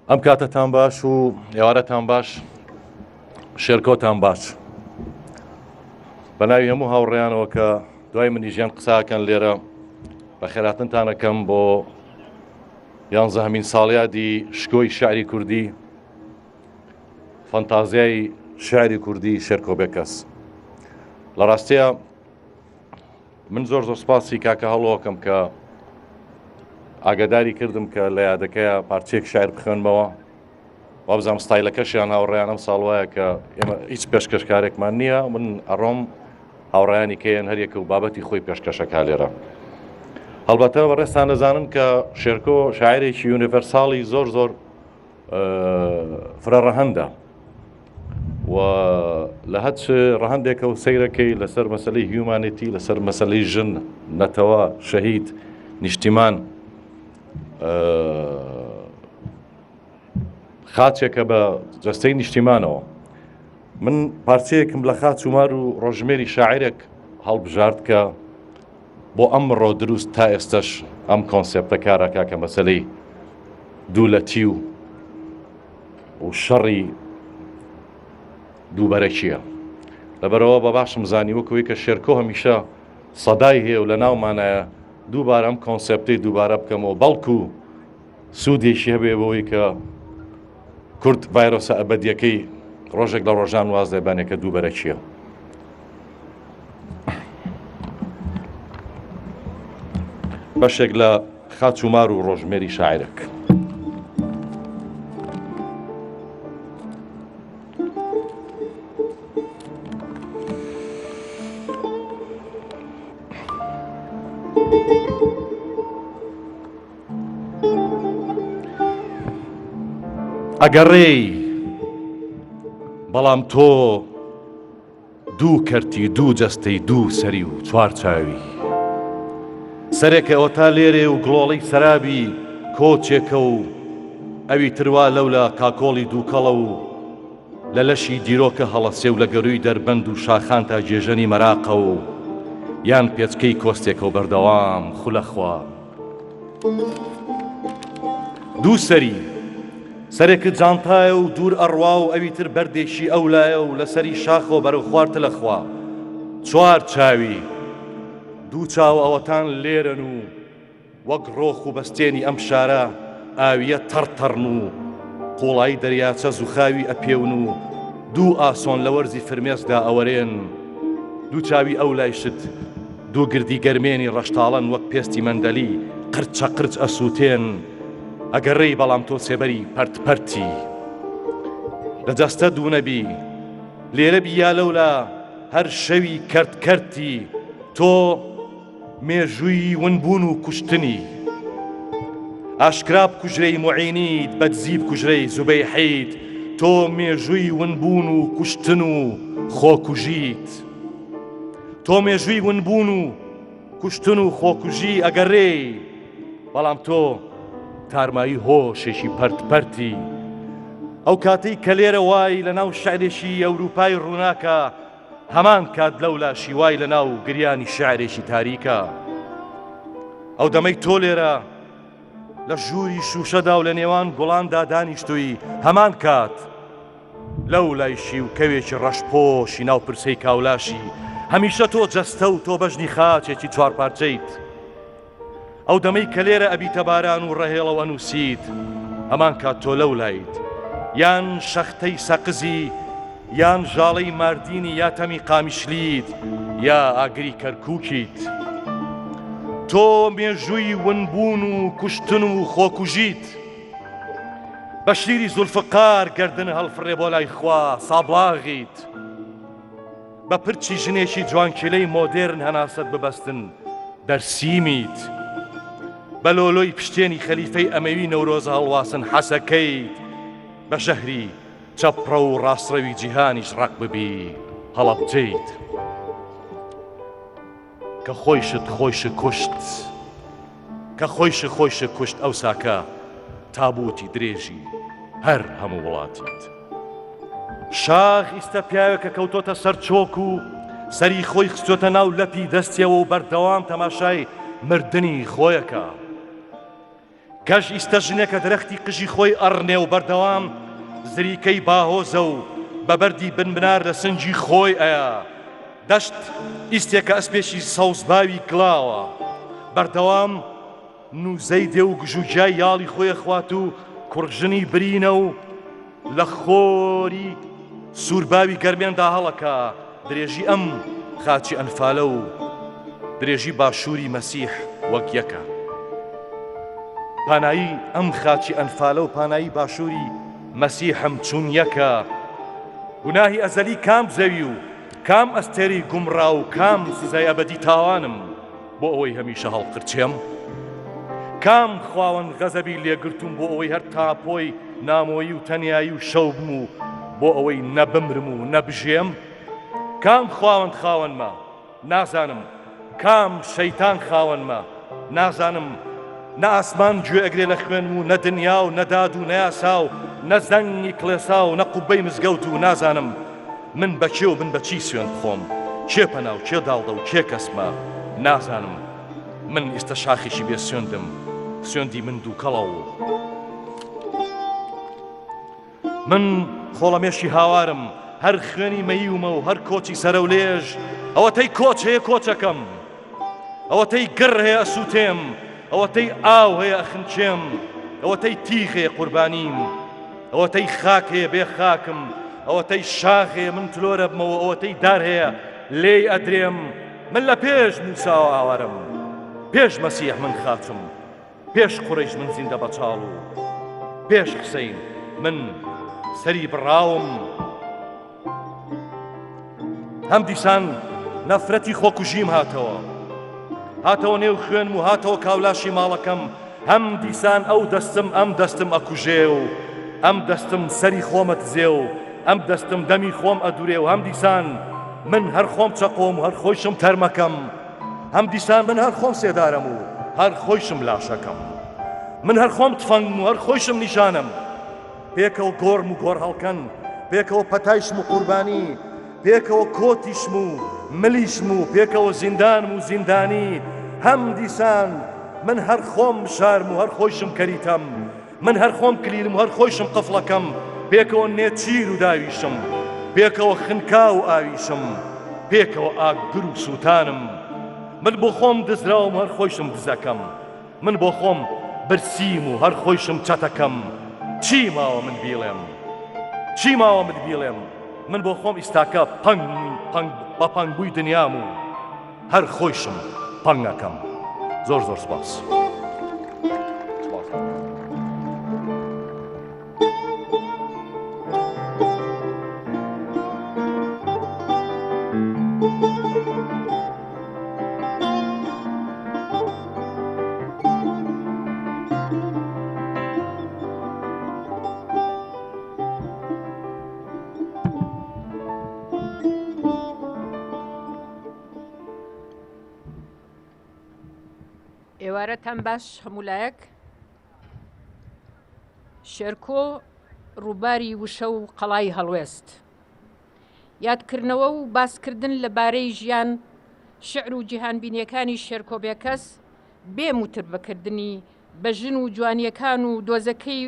ئەم کاتەتان باش و ئێوارەتان باش، شێرکۆتان باش. بەناوی هەموو هاوڕێیانەوە کە دوای منی ژیان قساکەن لێرە بە خێراتنتانەکەم بۆ 11مین ساڵیادی شکۆی شعری کوردی، فەنتازیای شعری کوردی شێرکۆ بێکەس. لە ڕاستیە من زۆر سوپاسی کاکە هەڵۆکەم کە ئاگاداری کردم کە لە یادەکەیە پارچێک شاعر بخوێنمەوە، وا بزانم ستایلەکەشیان هاوڕێیان ئەم ساڵ وایە کە ئێمە هیچ پێشکەشکارێکمان نییە، من ئەڕۆم هاوڕێیانی کەیان هەریەکە و بابەتی خۆی پێشکەشەکە لێرە. هەڵبەتە بەڕێستان دەزانن کە شێرکۆ شاعرێکی یونیڤەرساڵی زۆر فرەڕەهەندە و لە هەچ ڕەهەندێکە و سەیرەکەی لەسەر مەسەلەی هیومانیتی، لەسەر مەسەلەی ژن، نەتەوە، شەهید، نیشتیمان خاچێکە بە جەستەی نیشتیمانەوە. من پارچەیەکم لە خاچ و مار و ڕۆژمێری شاعرێک هەڵبژارد کە بۆ ئەمڕۆ دروست تا ئێستش ئەم کۆنسێپتە کارەکە کە مەسەلەی دوولەتی و شەڕی دووبەرەکیە. لەبەرەوە بە باشم زانی وەکوی کە شێرکۆ هەمیشە سەدای هەیە و لە ناومانایە دووبارە ئەم کۆنسێپتەی دووبارە بکەمەوە، بەڵکو سوودێکی هەبێ بەوەی کە کورد ڤایرۆسە ئەبەدیەکەی ڕۆژێک لە ڕۆژان واز دەبانێکە دووبەرەکیە. بەشێک لە خاچ و مار و ڕۆژمێری شاعرێک. ئەگەڕێی بەڵام تۆ دوو کەرتی، دوو جەستەی، دوو سەری و چوار چاوی، سەرێکە ئەوە تا لێرێ و گڵۆڵەی سەرابی کۆچێکە و ئەوی تروا لەولا کاکۆڵی دووکەڵە و لە لەشی دیرۆکە هەڵەسێ و لە گەروی دەربەند و شاخان تا جێژەنی مەراقە و یان پێچکەی کۆستێکە و بەردەوام خولەخوا. دوو سەری، سەرێکت جانتایە و دوور ئەڕوا و ئەوی تر بەردێشی ئەولایە و لەسەری شاخۆ بەرەو خواردتە لەخوا. چوار چاوی، دوو چاو ئەوەتان لێرن و وەک ڕۆخ و بەستێنی ئەم شارە ئاویە تەڕتەڕن و قوڵایی دەریاچە زوخاوی ئەپێون و دوو ئاسۆن لە وەرزی فرمێسدا ئەوەرێن. دوو چاوی ئەولای شت، دوو گردی گەرمێنی ڕەشتاڵەن وەک پێستی مەندەلی قرچە قرچ ئەسووتێن. ئەگەڕێی بەڵام تۆ سێبەری پەرتپەرتی، لە جەستە دوو نەبی لێرە بیا لەولا هەر شەوی کەرتی. تۆ مێژووی ونبوون و کوشتنی، ئاشکرا بکوژرەی موعینیت، بەدزی بکوژرەی زوبەیحیت. تۆ مێژووی ونبوون و کوشتن و خۆکوژیت، تۆ مێژووی ونبوون و کوشتن و خۆکوژی. ئەگەڕێی بەڵام تۆ تارمایی هۆشێکی پەرتپەرتی. ئەو کاتەی کە لێرە وای لە ناو شعرێکی ئەوروپای ڕووناکە، هەمان کات لەولا شیوای لە ناو گریانی شعرێکی تاریکە. ئەو دەمەی تۆ لێرە لە ژووری شوشەدا و لە نێوان گوڵاندا دانیشتووی، هەمان کات لەو لایشی و کەوێکی ڕەشپۆشی ناو پرسەی کاولاشی. هەمیشە تۆ جەستە و تۆ بەژنی خاچێکی چوارپارچەیت. ئەو دەمەی کە لێرە ئەبیتە باران و ڕەهێڵەوە نووسیت، هەمان کات تۆ لەو لایت، یان شەختەی سەقزی، یان ژاڵەی ماردینی، یا تەمی قامیشلیت، یا ئاگری کەرکووکیت. تۆ مێژووی ونبوون و کوشتن و خۆکوژیت. بە شیری زولفقار گەردن هەڵفڕێ بۆ لای خوا سابڵاغیت. بە پرچی ژنێکی جوانکیلەی مۆدێرن هەناسەت ببەستن دەرسیمیت. بە لۆلۆی پشتێنی خەلیفەی ئەمەوی نەورۆز هەڵواسن حەسەکەیت. بە ژەهری چەپڕە و ڕاستڕەوی جیهانیش ڕق ببی هەڵەبجەیت. کە خۆیشت کوشت، کە خۆیشت کوشت ئەو ساکە تابوتی درێژی هەر هەموو وڵاتیت. شاخ ئیستە پیاوێکە کەوتۆتە سەر چۆک و سەری خۆی خستۆتە ناو لەپی دەستیەوە و بەردەوام تەماشای مردنی خۆیەکە. کەژ ئیستەژنێکە دەرەختی قژی خۆی ئەڕنێ و بەردەوام زریکەی باهۆزە و بەبەردی بنبنار لە سنجی خۆی ئەیە دەشت ئیستێکە ئەسپێکی سەوزباوی گڵاوە بەردەوام نووزەی دێ و گژوجای یاڵی خۆی خوات و کوڕژنی برینە و لە خۆری سوورباوی گەرمێندا هەڵەکە درێژی ئەم خاچی ئەنفالە و درێژی باشووری مەسیح وەک یەکە پانایی ئەم خاچی ئەنفالە و پانایی باشووری مەسیحم چوون یەکە گوناهی ئەزەلی کام زەوی و کام ئەستێری گومڕا و کام سزای ئەبەدی تاوانم بۆ ئەوەی هەمیشە هەڵقرچێم کام خواوەن غەزەبی لێگرتوم بۆ ئەوەی هەر تاپۆی نامۆیی و تەنیایی و شەو بم و بۆ ئەوەی نەبمرم و نەبژێم کام خواوەند خاوەنمە نازانم کام شەیتان خاوەنمە نازانم نە ئاسمان گوێ ئەگرێ لە خوێن و نە دنیا و نەداد و نەیاسا و نە زەنگی کڵێسا و نە قوبەی مزگەوت و نازانم من بەکێ و من بەچی سوێن بخۆم کێ پەنا و کێ داڵدە و کێ کەسمە نازانم من ئێستا شاخێکی بێ سوێندم سوێندی من دووکەڵە و من خۆڵەمێشی هاوارم هەر خوێنی مەیومە و هەر کۆچی سەرە و لێژ ئەوەتەی کۆچ هەیە کۆچەکەم ئەوەتەی گڕ هەیە ئەسووتێم ئەوەتەی ئاو هەیە ئەخنچێم ئەوەتەی تیغ هەیە قوربانیم ئەوەتەی خاک هەیە بێ خاکم ئەوەتەی شاخ هەیە من تلۆرە بمەوە ئەوەتەی دار هەیە لێی ئەدرێم من لە پێش موساوە ئاوارم پێش مەسیح من خاچم پێش قوڕیش من زیندە بەچاڵ و پێش حسەین من سەری بڕاوم هەم دیسان نەفرەتی خۆکوژیم هاتەوە نێو خوێنم و هاتەوە کاولاشی ماڵەکەم هەم دیسان ئەو دەستم ئەم دەستم ئەکوژێ و ئەم دەستم سەری خۆمە دزێ و ئەم دەستم دەمی خۆم ئەدورێ و هەم دیسان من هەر خۆم چەقۆم و هەر خۆشم تەرمەکەم هەم دیسان من هەر خۆم سێدارم و هەر خۆشم لاشەکەم من هەر خۆم تفەنگم و هەر خۆشم نیشانم پێکەوە گۆڕم و گۆڕ هەڵکەن پێکەوە پەتایشم و قوربانی پێکەوە کۆتیشم و ملیشم و پێکەوە زیندانم و زیندانی هەم دیسان من هەر خۆم شارم و هەر خۆشم کەریتەم من هەر خۆم کلیرم و هەر خۆشم قفڵەکەم پێکەوە نێچیر و داویشم پێکەوە خنکا و ئاویشم پێکەوە ئاگر و سووتانم من بۆ خۆم دزراوم و هەر خۆشم دزەکەم من بۆ خۆم برسیم و هەر خۆشم چەتەکەم چی ماوە من بیڵێم من بۆ خۆم ئیستاکە بە پەنگ بووی دنیام و هەر خۆشم پەنگەکەم زۆر سپاس ئێوارەتان باش هەمولایەک شێرکۆ ڕووباری وشە و قەڵای هەڵوێست یادکردنەوە و باسکردن لەبارەی ژیان شعر و جیهانبینیەکانی شێرکۆ بێکەس بێ موتر بەکردنی بە ژن و جوانیەکان و دۆزەکەی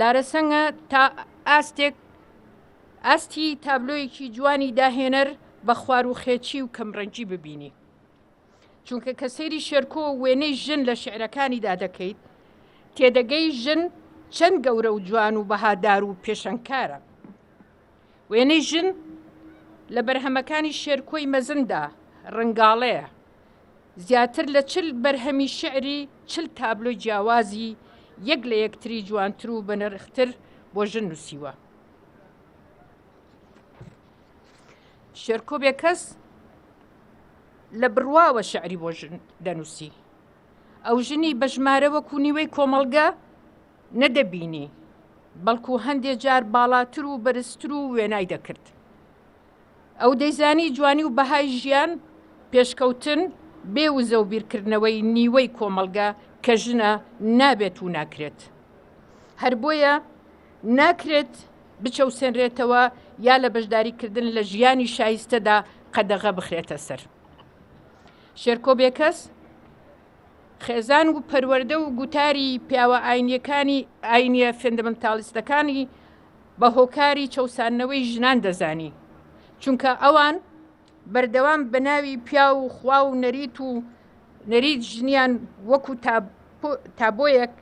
لارەسەنگە تا ئاستی تابلۆیەکی جوانی داهێنەر بە خوار و خێچی و کەمڕەنجی ببینی چونکە کە سەیری شێرکۆ وێنەی ژن لە شعرەکانیدا دەکەیت تێدەگەی ژن چەند گەورە و جوان و بەهادار و پێشەنکارە وێنەی ژن لە بەرهەمەکانی شێرکۆی مەزندا ڕنگاڵەیە زیاتر لە 40 بەرهەمی شعری 40 تابلۆی جیاوازی یەک لە یەکتری جوانتر و بەنرختر بۆ ژن نووسیوە شێرکۆ بێکەس لە بڕواوە شعری بۆ ژن دەنووسی ئەو ژنی بە ژمارە وەکو نیوەی کۆمەڵگە نەدەبینی بەڵکو هەندێک جار باڵاتر و بەرزتر و وێنای دەکرد ئەو دەیزانی جوانی و بەهای ژیان پێشکەوتن بێوزە و بیرکردنەوەی نیوەی کۆمەڵگە کە ژنە نابێت و ناکرێت هەر بۆیە ناکرێت بچەوسێنرێتەوە یا لە بەشداریکردن لە ژیانی شایستەدا قەدەغە بخرێتە سەر شێرکۆ بێکەس خێزان و پەروەردە و گوتاری پیاوە ئاینیەکانی ئاینیە فندەمنتاڵیستەکانی بە هۆکاری چەسانەوەی ژنان دەزانی، چونکە ئەوان بەردەوام بە ناوی پیا و خوا و نەریت ژنیان وەکو تابۆیەک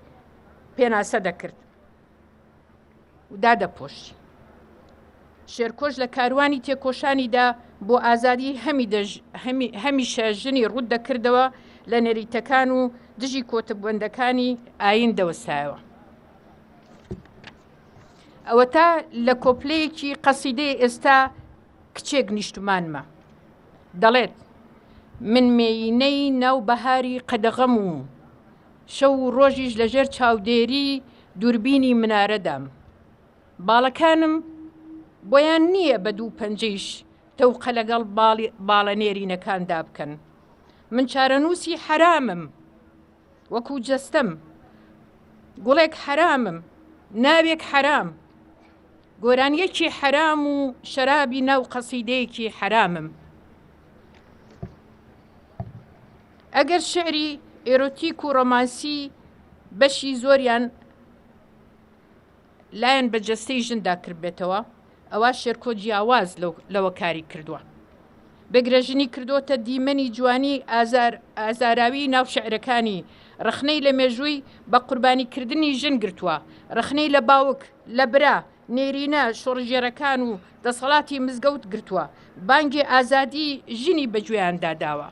پێناسە دەکرد و دادەپۆشی. شێرکۆش لە کاروانی تێکۆشانیدا بۆ ئازادی هەمیشە ژنی ڕوود دەکردەوە لە نەریتەکان و دژی کۆتەبووەندەکانی ئاین دەوەسایەوە. ئەوە تا لە کۆپلەیەکی قەسیدەی ئێستا کچێک نیشتمانمە دەڵێت: من مێینەی ناو بەهاری قەدەغەم و شەو و ڕۆژیش لەژێر چاودێری دووربینی منارەدام. باڵەکانم بۆیان نییە بە دوو پەنجەیش تەوقە لەگەڵ باڵە نێرینەکاندا بکەن. من چارەنووسی حرامم، وەکو جەستەم گوڵێک حرامم، ناوێک حرام، گۆرانیەکی حرام و شەرابی ناو قەسیدەیەکی حرامم. ئەگەر شعری ئێرۆتیک و ڕۆمانسی بەشی زۆریان لایەن بە جەستەی ژندا کرد بێتەوە، ئەوە شێرکۆ جیاواز لەوە کاری کردووە. بێگرەژنی کردوتە دیمەنی جوانی ئازاراوی ناو شعرەکانی. ڕخنەی لە مێژووی بە قوربانیکردنی ژن گرتووە، ڕخنەی لە باوک، لە برا، نێرینە، شۆڕژێرەکان و دەسەڵاتی مزگەوت گرتووە. بانگی ئازادی ژنی بەگوێیاندا داوە.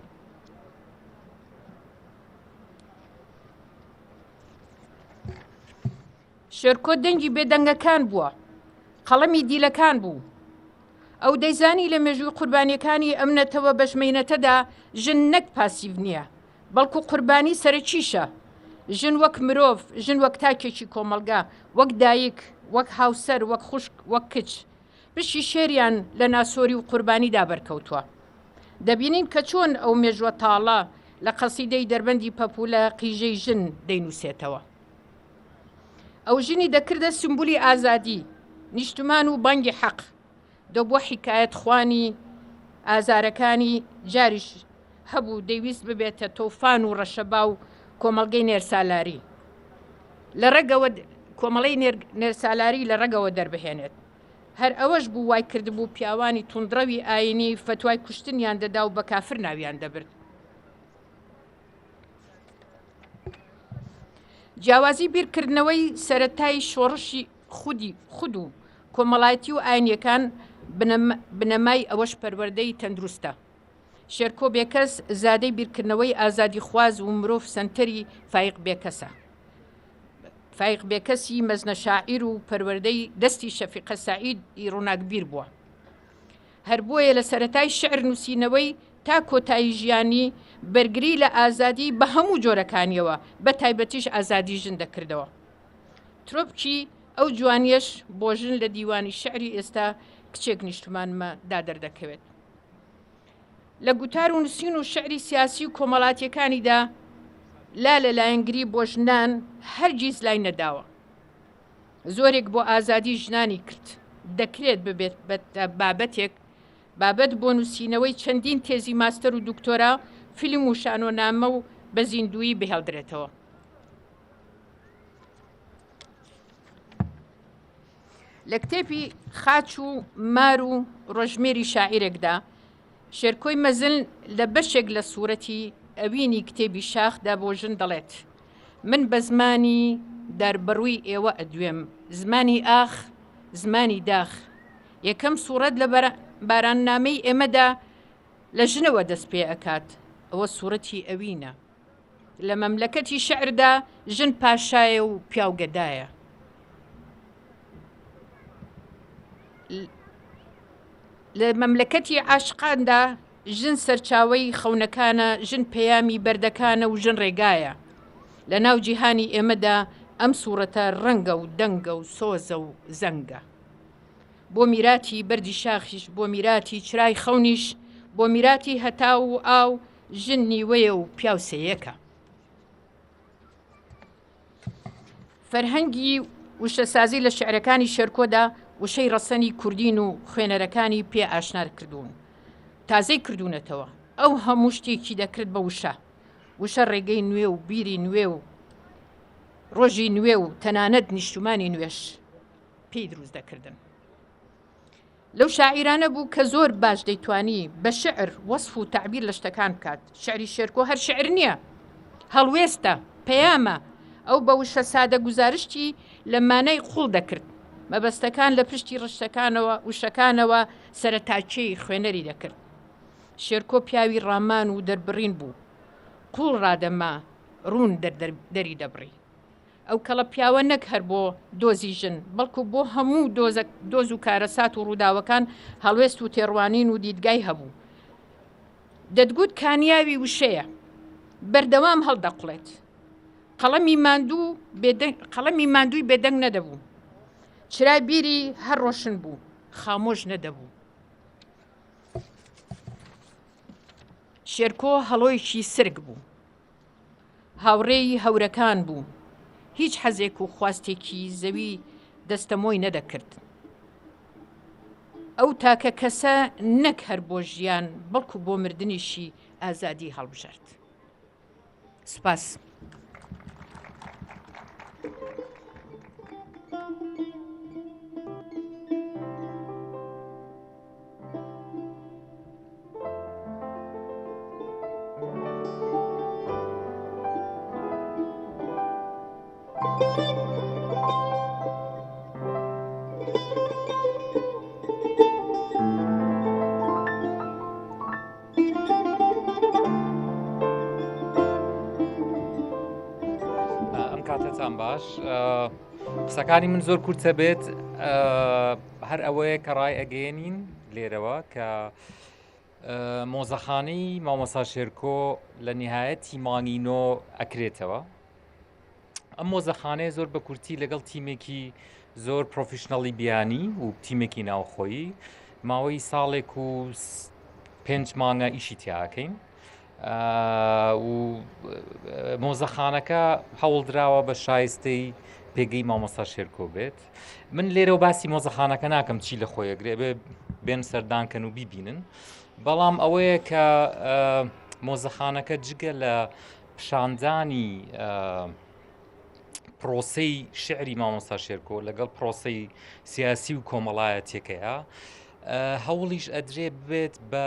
شێرکۆ دەنگی بێدەنگەکان بووە، قەڵەمی دیلەکان بوو. ئەو دەیزانی لە مێژووی قوربانیەکانی ئەمنەتەوە بەشمەینەتەدا ژن نەک پاسیڤ نییە، بەڵکو قوربانی سەرچیشە. ژن وەک مرۆڤ، ژن وەک تاکێکی کۆمەلگا، وەک دایک، وەک هاوسەر، وەک خوشک، وەک کچ، پشی شێریان لە ناسۆری و قوربانیدا بەرکەوتووە. دەبینین کە چۆن ئەو مێژوە تاڵە لە قەسیدەی دەربەندی پەپولە قیژەی ژن دەینووسێتەوە. ئەو ژنی دەکردە سمبولی ئازادی، نیشتمان و بانگی حەق، دەبووە حیکایەت خوانی ئازارەکانی جاریش هەبوو دەیویست ببێتە تۆفان و ڕەشەبا و کۆمەڵگەی نێرسالاری لە ڕێگەوە، کۆمەڵەی نێرسالاری لە ڕێگەوە دەربهێنێت. هەر ئەوەش بوو وای کردبوو پیاوانی توندڕەوی ئاینی فتوای کوشتنیان دەدا و بە کافر ناویان دەبرد. جیاوازی بیرکردنەوەی سەرەتای شۆڕشی خود و کۆمەڵایەتی و ئاینیەکان بنەمای ئەوەش پەروەردەی تەندروستە. شێرکۆ بێکەس زادەی بیرکردنەوەی ئازادی خواز و مرۆڤ سەنتەری فایق بێکەسە. فایق بێکەسی مەزنە شاعیر و پەروەردەی دەستی شەفیقە سەعیدی ڕووناکبیر بووە. هەر بۆیە لە سەرەتای شعر نووسینەوەی تا کۆتایی ژیانی بەرگری لە ئازادی بە هەموو جۆرەکانیەوە، بە تایبەتیش ئازادی ژن دەکردەوە. ترۆپکی ئەو جوانیەش بۆ ژن لە دیوانی شعری ئێستا کچێک نیشتمانمە دادەردەکەوێت. لە گوتار و نووسین و شعری سیاسی و کۆمەڵاتیەکانیدا لا لە لایەنگری بۆ ژنان هەرگیز لای نەداوە. زۆرێک بۆ ئازادی ژنانی کرد. دەکرێت ببێت بابەت بۆ نووسینەوەی چەندین تێزی ماستەر و دکتۆرا، فیلم و شانۆنامە و بە زیندویی بهێڵدرێتەوە. لە کتێبی خاچ و مار و ڕۆژمێری شاعیرێکدا شێرکۆی مەزن لە بەشێک لە سوورەتی ئەوینی کتێبی شاخدا بۆ ژن دەڵێت: من بە زمانی دەربڕووی ئێوە ئەدوێم، زمانی ئاخ، زمانی داخ. یەکەم سوورەت لە باراننامەی ئێمەدا لە ژنەوە دەست پێ ئەکات، ئەوە سوورەتی ئەوینە. لە مەملەکەتی شعردا ژن پاشایە و پیاوگەدایە. لە مەملەکەتی عاشقاندا ژن سەرچاوەی خەونەکانە، ژن پەیامی بەردەکانە و ژن ڕێگایە. لە ناو جیهانی ئێمەدا ئەم سوورەتە ڕەنگە و دەنگە و سۆزە و زەنگە. بۆ میراتی بەردی شاخیش، بۆ میراتی چرای خەونیش، بۆ میراتی هەتا و ئاو، ژن نیوەیە و پیاوسەیەکە. فەرهەنگی وشەسازی لە شعرەکانی شێرکۆدا وشەی ڕەسەنی کوردین و خوێنەرەکانی پێ ئاشنا کردوون، تازەی کردوونەتەوە. ئەو هەموو شتێکی دەکرد بە وشە، وشە ڕێگەی نوێ و بیری نوێ و ڕۆژی نوێ و تەنانەت نیشتمانی نوێش پێی دروست دەکردن. لەو شاعیرانە بوو کە زۆر باش دەیتوانی بە شعر وەصف و تعبیر لە شتەکان بکات. شعری شێرکۆ هەر شعر نییە، هەڵوێستە، پەیامە. ئەو بە وشە سادە گوزارشتی لە مانای قوڵ دەکرد، مەبەستەکان لە پشتی ڕشتەکانەوە وشەکانەوە سەرەتاچەی خوێنەری دەکرد. شێرکۆ پیاوی ڕامان و دەربڕین بوو، قوڵ ڕادەما ڕوون دەری دەبڕی. ئەو کەڵە پیاوە نەک هەر بۆ دۆزی ژن، بەڵکو بۆ هەموو دۆز و کارەسات و ڕووداوەکان هەڵوێست و تێڕوانین و دیدگای هەبوو. دەتگوت کانیاوی وشەیە، بەردەوام هەڵدەقڵێت. قەڵەمی ماندووی بێدەنگ نەدەبوو، چرای بیری هەر ڕۆشن بوو، خامۆش نەدەبوو. شێرکۆ هەڵۆیشی سرگ بوو، هاوڕێی هەورەکان بوو، هیچ حەزێک و خواستێکی زەوی دەستەمۆی نەدەکرد. ئەو تاکە کەسە نەک هەر بۆ ژیان بەڵکو بۆ مردنیشی ئازادی هەڵبژارد. سوپاس. کاتتان باش. قسەکانی من زۆر کورتە بێت، هەر ئەوەیە کە ڕای ئەگەێنین لێرەوە کە مۆزەخانەی مامۆستا شێرکۆ لە نهایەتی مانگینۆ ئەکرێتەوە. ئەم مۆزەخانەیە زۆر بە کورتی لەگەڵ تیمێکی زۆر پرۆفیشنەڵی بیانی و تیمێکی ناوخۆیی ماوەی ساڵێک و 5 مانگە ئیشی تیاکەین. و مۆزەخانەکە هەوڵدراوە بە شایستەی پێگەی مامۆستا شێرکۆ بێت. من لێرە و باسی مۆزەخانەکە ناکەم چی لە خۆیەگرێ بێ بێن سەردانکەن و بیبینن، بەڵام ئەوەیە کە مۆزەخانەکە جگە لە پیشاندانی پرۆسەی شعری مامۆستا شێرکۆ لەگەڵ پرۆسەی سیاسی و کۆمەڵایەتیەکەیە، هەوڵیش ئەدرێ بێت بە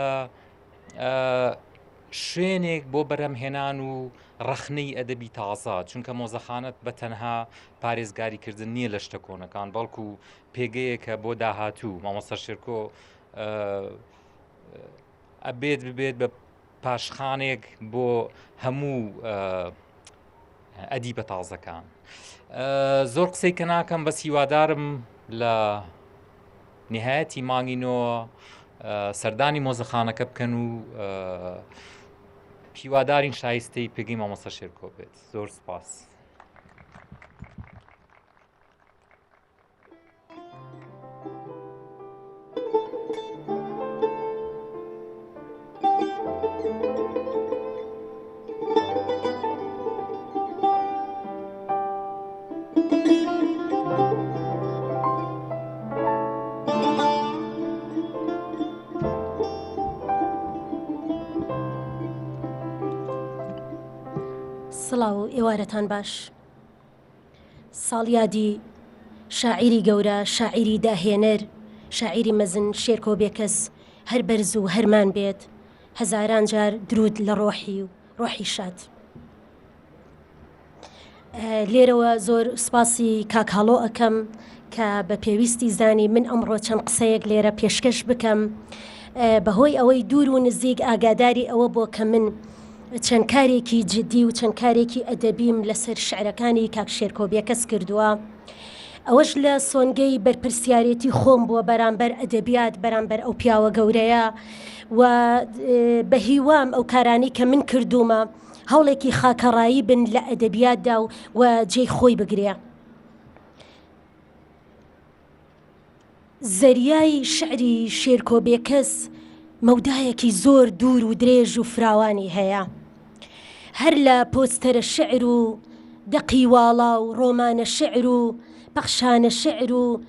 شوێنێک بۆ بەرهەمهێنان و ڕەخنەی ئەدەبی تازە، چونکە مۆزەخانەت بە تەنها پارێزگاریکردن نییە لە شتە کۆنەکان، بەڵکو پێگەیەکە بۆ داهاتوو. مامۆستا شێرکۆ ئەبێت ببێت بە پاشخانێک بۆ هەموو ئەدیبە تازەکان. زۆر قسەی کە ناکەم، بەس هیوادارم لە نهایەتی مانگینەوە سەردانی مۆزەخانەکە بکەن و هیوادارین شایستەی پێگەی مامۆستا شێرکۆ بێت. زۆر سوپاس. سڵاو ئێوارەتان باش. ساڵیادی شاعیری گەورە، شاعیری داهێنەر، شاعیری مەزن شێرکۆ بێکەس هەر بەرز و هەرمان بێت. هەزاران جار درود لە ڕۆحی و ڕۆحی شاد. لێرەوە زۆر سپاسی کاکاڵۆ ئەەکەم کە بە پێویستی زانی من ئەمڕۆ چەند قسەیەک لێرە پێشکەش بکەم بەهۆی ئەوەی دوور و نزیک ئاگاداری ئەوە بۆ کە من چەند کارێکی جدی و چەند کارێکی ئەدەبیم لەسەر شعرەکانی کاک شێرکۆ بێکەس کردووە. ئەوەش لە سۆنگەی بەرپرسیارەتی خۆم بووە بەرامبەر ئەدەبیات، بەرامبەر ئەو پیاوە گەورەیە و بە هیوام ئەو کارانی کە من کردومە هەوڵێکی خاکەڕایی بن لە ئەدەبیاتدا و جێی خۆی بگرێ. زەریای شعری شێرکۆ بێکەس مەودایەکی زۆر دوور و درێژ و فراوانی هەیە. هەر لە پۆستەرە شعر و دەقیواڵا و ڕۆمانە شعر و بەخشانە شعر و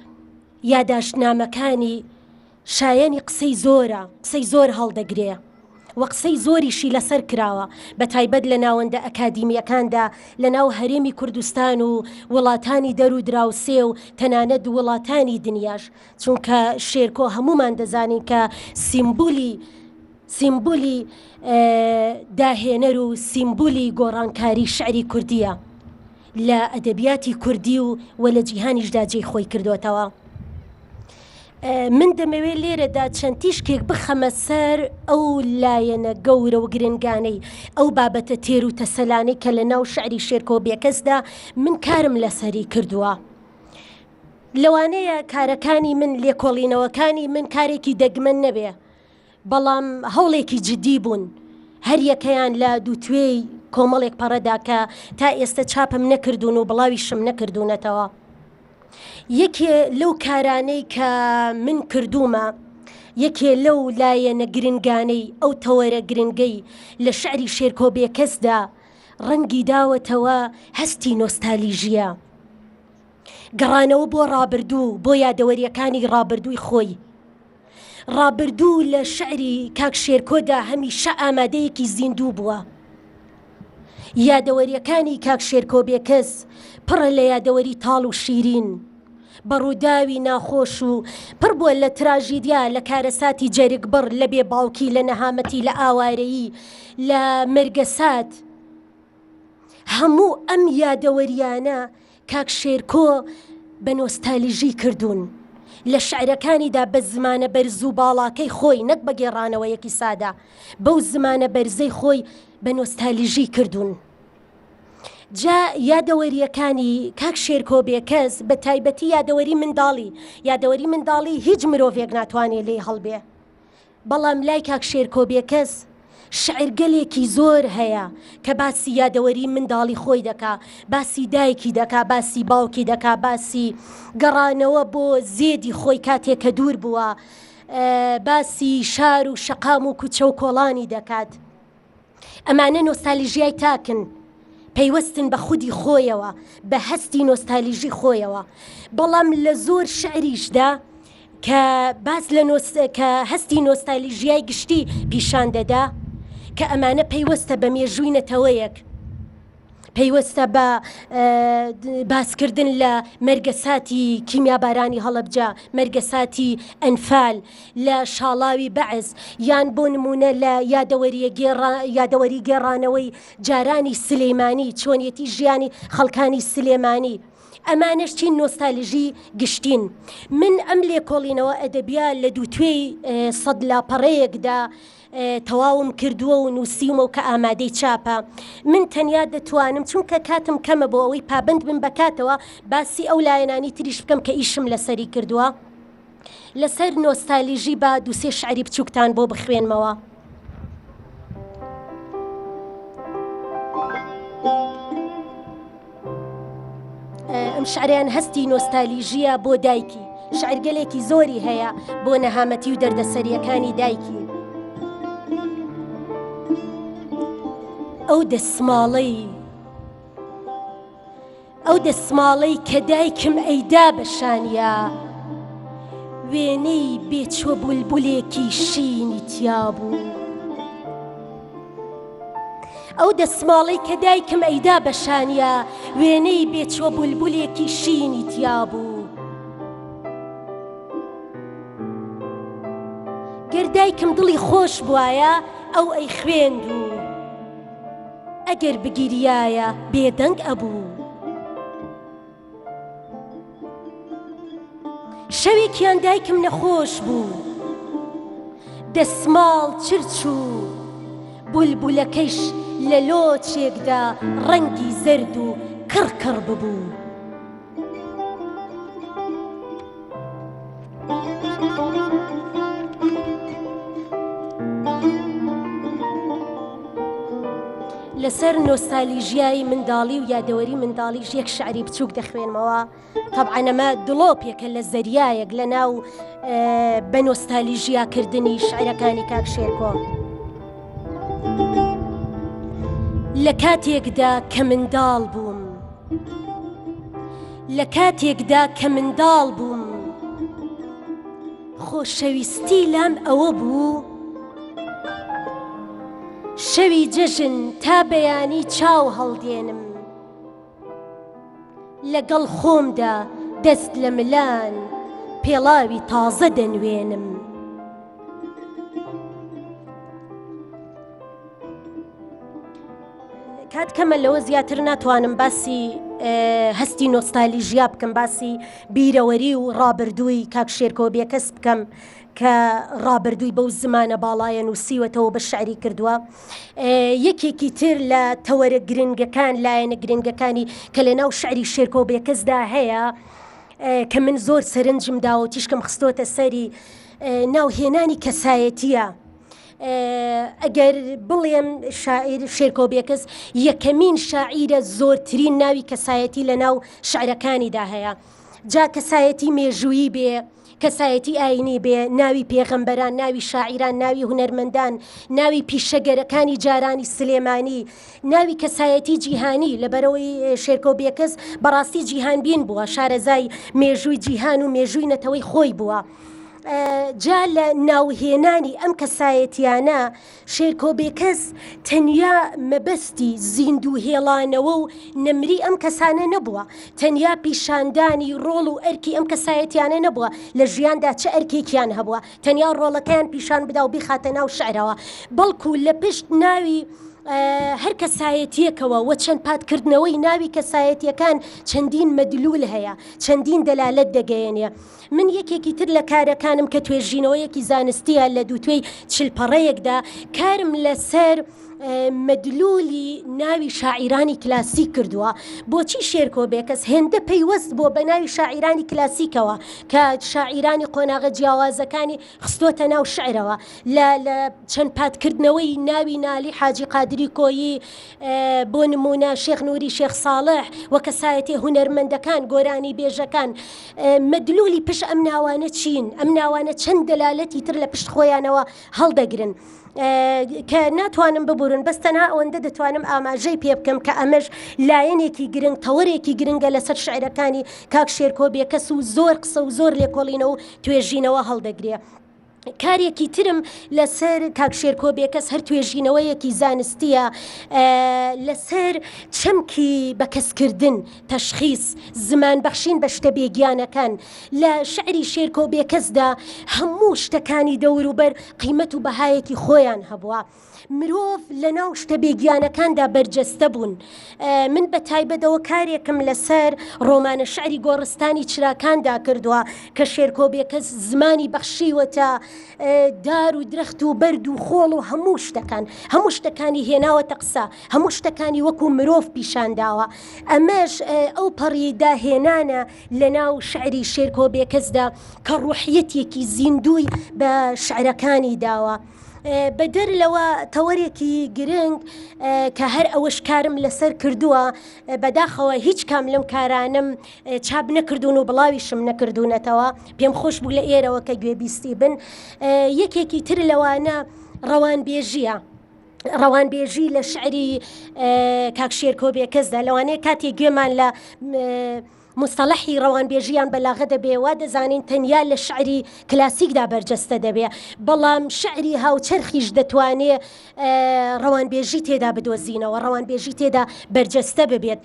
یاداشتنامەکانی شایەنی قسەی زۆرە، قسەی زۆر هەڵدەگرێ وەقسەی زۆریشی لەسەر کراوە بە تایبەت لە ناوەندە ئەکادیمیەکاندا لە ناو هەرێمی کوردستان و وڵاتانی دەرو دراوسێ و تەنانەت وڵاتانی دنیاش چونکە شێرکۆ هەمومان دەزانین کە سیمبولی داهێنەر و سیمبولی گۆڕانکاری شعری کوردیە لە ئەدەبیاتی کوردی و لە جیهانیشدا جێی خۆی کردوێتەوە. من دەمەوێت لێرەدا چەند تیشکێک بخەمە سەر ئەو لایەنە گەورە و گرنگانەی ئەو بابەتە تێر و تەسەلانەی کە لە ناو شعری شێرکۆ بێکەسدا من کارم لەسەری کردووە. لەوانەیە کارەکانی من لێکۆڵینەوەکانی من کارێکی دەگمەن نەبێ، بەڵام هەوڵێکی جددی بوون هەر یەکەیان لە دووتوێی کۆمەڵێک پەڕەدا کە تا ئێستا چاپم نەکردوون و بڵاویشم نەکردوونەتەوە. یەکێ لەو کارانەی کە من کردومە، یەکێ لەو لایەنە گرنگانەی ئەو تەوەرە گرنگەی لە شعری شێرکۆ بێکەسدا ڕەنگی داوەتەوە هەستی نۆستالیژیە، گەڕانەوە بۆ ڕابردوو، بۆ یادەوەریەکانی ڕابردووی خۆی. ڕابردوو لە شعری کاک شێرکۆدا هەمیشە ئامادەیەکی زیندوو بووە. یادەوەریەکانی کاک شێرکۆ بێکەس پڕە لە یادەوەری تاڵ و شیرین، بەڕووداوی ناخۆش و پڕ بووە لە تراژیدیا، لە کارەساتی جەرگبڕ، لە بێ باوکی، لە نەهامەتی، لە ئاوارەیی، لە مەرگەسات. هەموو ئەم یادەوەریانە کاک شێرکۆ بە نۆستالیژی کردوون لە شعرەکانیدا بە زمانە بەرز و باڵاکەی خۆی، نەک بە گێڕانەوەیەکی سادا، بەو زمانە بەرزەی خۆی بە نۆستالیژی کردوون. جا یادەوەریەکانی کاک شێرکۆ بێکەس بە تایبەتی یادەوەری منداڵی هیچ مرۆڤێک ناتوانێت لێ هەڵبێ، بەڵام لای کاک شێرکۆ بێکەس شعرگەلێکی زۆر هەیە کە باسی یادەوەری منداڵی خۆی دەکا، باسی دایکی دەکا، باسی باوکی دەکا، باسی گەڕانەوە بۆ زێدی خۆی کاتێک کە دوور بووە، باسی شار و شەقام و کوچە و کۆڵانی دەکات. ئەمانە نۆستالیژیای تاکن، پەیوەستن بە خودی خۆیەوە، بە هەستی نۆستالیژی خۆیەوە. بەڵام لە زۆر شعریشدا کە باس کە هەستی نۆستالیژیای گشتی پیشان دەدا کە ئەمانە پەیوەستە بە مێژووینەتەوەیەک، پەیوەستە بە باسکردن لە مەرگەساتی کیمیابارانی هەڵەبجە، مەرگەساتی ئەنفال، لە شاڵاوی بەعز، یان بۆ نمونە لە یادەوەری گێڕانەوەی جارانی سلەیمانی، چۆنیەتی ژیانی خەڵکانی سلێمانی. ئەمانش چین نۆستالیژی گشتین. من ئەم لێکۆڵینەوە ئەدەبیات لە دووتوێی سەد لاپەڕەیەکدا تەواوم کردووە و نووسیمە و کە ئامادەی چاپە. من تەنیا دەتوانم چونکە کاتم کەمە بۆ ئەوەی پابند بم بکاتەوە باسی ئەو لایەنانی تریش بکەم کە ئیشم لەسەری کردووە. لەسەر نۆستالیژی بە دووسێ شعری بچووکتان بۆ بخوێنمەوە. ئەم شعریان هەستی نۆستالیژیە بۆ دایکی، شعرگەلێکی زۆری هەیە بۆ نەهامەتی و دەردەسەریەکانی دایکی. ئەو دەسماڵەی کە دایکم ئەیدا بەشانیا، وێنەی بێچوە بولبولێکی شینی تیا بوو. ئەو دەسماڵەی کە دایکم ئەیدا بەشانیا، وێنەی بێچوە بولبولێکی شینی تیا بوو. گەر دایکم دڵی خۆش بوایە ئەو ئەی خوێند و ئەگەر بگیریایە بێدەنگ ئەبوو. شەوێکیان دایکم نەخۆش بوو، دەسماڵ چرچ و بولبولەکەیش لە لۆچێکدا ڕەنگی زەرد و کڕکڕ ببوو. لەسەر نۆستالیژیای منداڵی و یادەوەری منداڵیش یەک شعری بچووک دەخوێنمەوە. طبعاً ئەمە دڵۆپێکە لە زەریایەک لە ناو بە نۆستالیژیاکردنی شعرەکانی کاک شێرکۆ. لە کاتێکدا کە منداڵ بووم، لە کاتێکدا کە منداڵ بووم، خۆشەویستی لام ئەوە بوو شەوی جەژن تا بەیانی چاو هەڵدێنم لەگەڵ خۆمدا دەست لە ملان پێڵاوی تازە دەنوێنم کات کەمە لەوە زیاتر ناتوانم باسی هەستی نۆستالژیا بکەم باسی بیرەوەری و ڕابردووی کاک شێرکۆ بێکەس بکەم کە ڕابردووی بەو زمانە باڵایە نووسیوەتەوە بە شعری کردووە یەکێکی تر لە تەوەرە گرنگەکان لایەنە گرنگەکانی کە لە ناو شعری شێرکۆ بێکەسدا هەیە کە من زۆر سەرنجم داوە تیشکم خستۆتە سەری ناوهێنانی کەسایەتیە ئەگەر بڵێم شاعیر شێرکۆ بێکەس یەکەمین شاعیرە زۆرترین ناوی کەسایەتی لە ناو شعرەکانیدا هەیە جا کەسایەتی مێژوویی بێ کەسایەتی ئاینی بێ ناوی پێغەمبەران ناوی شاعیران ناوی هونەرمەندان ناوی پیشەگەرەکانی جارانی سلێمانی ناوی کەسایەتی جیهانی لەبەرەوەی شێرکۆ بێکەس بەڕاستی جیهانبین بووە شارەزای مێژووی جیهان و مێژووی نەتەوەی خۆی بووە جا لە ناوهێنانی ئەم کەسایەتیانە شێرکۆ بێکەس تەنیا مەبەستی زیندوو هێڵانەوە و نەمری ئەم کەسانە نەبووە تەنیا پیشاندانی ڕۆڵ و ئەرکی ئەم کەسایەتیانە نەبووە لە ژیاندا چه ئەرکێکیان هەبووە تەنیا ڕۆڵەکەیان پیشان بدا و بیخاتە ناو شعرەوە بەڵکو لە پشت ناوی هەر کەسایەتیەکەوە وە چەند پاتکردنەوەی ناوی کەسایەتیەکان چەندین مەدلول هەیە چەندین دەلالەت دەگەیەنێ من یەکێکی تر لە کارەکانم کە توێژینەوەیەکی زانستیە لە دووتوێی چلپەڕەیەکدا کارم لەسەر مەدلولی ناوی شاعیرانی کلاسیک کردووە بۆچی شێرکۆ بێکەس هێندە پەیوەست بۆ بە ناوی شاعیرانی کلاسیکەوە کە شاعیرانی قۆناغە جیاوازەکانی خستۆتە ناو شعرەوە لە چەند پاتکردنەوەی ناوی نالی حاجی قادری کۆیی بۆ نمونە شێخ نووری شێخ ساڵح وە کەسایەتی هونەرمەندەکان گۆرانی بێژەکان مەدلولی پشت ئەم ناوانە چین ئەم ناوانە چەند دەلالەتی تر لە پشت خۆیانەوە هەڵدەگرن کە ناتوانم ببورن بەس تەنها ئەوەندە دەتوانم ئاماژەی پێ بکەم کە ئەمەش لایەنێکی گرنگ تەوەرێکی گرنگە لەسەر شعرەکانی کاک شێرکۆ بێکەس و زۆر قسە و زۆر لێکۆڵینەوە و توێژینەوە هەڵدەگرێ کارێکی ترم لەسەر کاک شێرکۆ بێکەس هەر توێژینەوەیەکی زانستیە لەسەر چەمکی بەکەسکردن تەشخیص زمان بەخشین بە شتە بێگیانەکان لە شعری شێرکۆ بێکەسدا هەموو شتەکانی دەوروبەر قیمەت و بەهایەکی خۆیان هەبووە مرۆڤ لە ناو شتە بێگیانەکاندا بەرجەستە بوون من بە تایبەتەوە کارێکم لەسەر ڕۆمانە شعری گۆڕستانی چراکاندا کردووە کە شێرکۆ بێکەس زمانی بەخشیوەتە دار و درەخت و بەرد و خۆڵ و هەموو شتەکانی هێناوەتە قسە هەموو شتەکانی وەکو مرۆڤ پیشانداوە ئەمەش ئەو پەڕی داهێنانە لە ناو شعری شێرکۆ بێکەسدا کە ڕوحیەتێکی زیندوی بە شعرەکانی داوە بەدەر لەوە تەوەرێکی گرنگ کە هەر ئەوەش کارم لەسەر کردووە بەداخەوە هیچ کام لەم کارانم چاپ نەکردوون و بڵاویشم نەکردوونەتەوە پێم خۆش بوو لە ئێرەوە کە گوێبیستی بن یەکێکی تر لەوانە ڕەوانبێژیە ڕەوانبێژی لە شعری کاک شێرکۆ بێکەسدا لەوانەیە کاتێک گوێمان لە مستەڵەحی ڕەوانبێژیان بەلاغە دەبێ وا دەزانین تەنیا لە شعری کلاسیکدا بەرجەستە دەبێ بەڵام شعری هاوچەرخیش دەتوانێ ڕەوانبێژی تێدا بدۆزینەوە ڕەوانبێژی تێدا بەرجەستە ببێت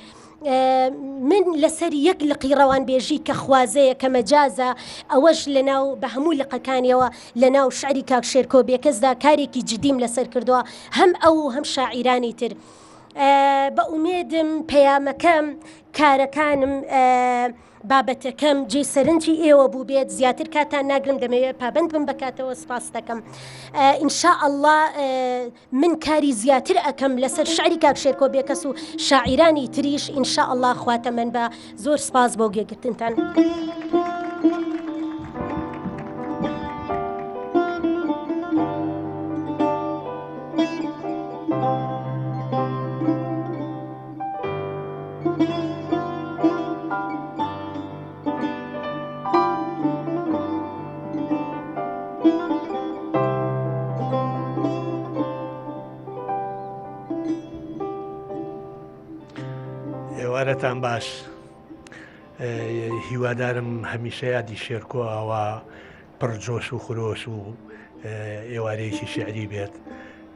من لەسەر یەک لقی ڕەوانبێژی کە خوازەیە کە مەجازە ئەوەش لەناو بە هەموو لقەکانیەوە لە ناو شعری کاک شێرکۆ بێکەسدا کارێکی جدیم لەسەر کردووە هەم ئەو هەم شاعیرانی تر بە ئومێدم پەیامەکەم کارەکانم بابەتەکەم جێ سەرنجی ئێوە بوو بێت زیاتر کاتان ناگرم دەمەوێت پابند بم بکاتەوە سپاس دەکەم ئینشاء الله من کاری زیاتر ئەەکەم لەسەر شعری کاک شێرکۆ بێکەس و شاعیرانی تریش ئینشاء الله خواتە من بە زۆر سپاس بۆ گوێگرتنتان ئێوارەتان باش هیوادارم هەمیشە یادی شێرکۆەوە پڕجۆش و خرۆش و ئێوارەیەکی شعری بێت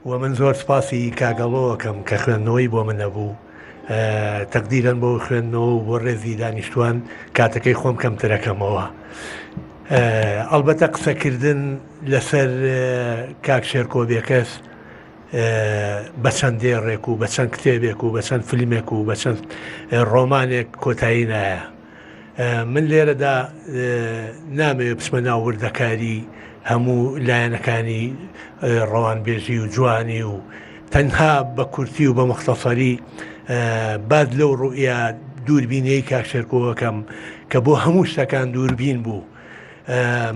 و من زۆر سپاسی کاگەڵۆکەم کە خوێندنەوەی بۆ من نەبوو تەقدیرەن بۆ خوێندنەوە و بۆ ڕێزی دانیشتوان کاتەکەی خۆم کەمترەکەمەوە. ئەلبەتە قسەکردن لەسەر کاک شێرکۆ بێکەس بە چەند دێڕێک و بە چەند کتێبێک و بە چەند فیلمێک و بە چەند ڕۆمانێک کۆتایی نایە. من لێرەدا نامەوێت بچمە ناو وردەکاری هەموو لایەنەکانی ڕەوانبێژی و جوانی و تەنها بە کورتی و بە مختصری بعد لەو ڕوئیا دووربینەی کاک شێرکۆوەکەم کە بۆ هەموو شتەکان دووربین بوو.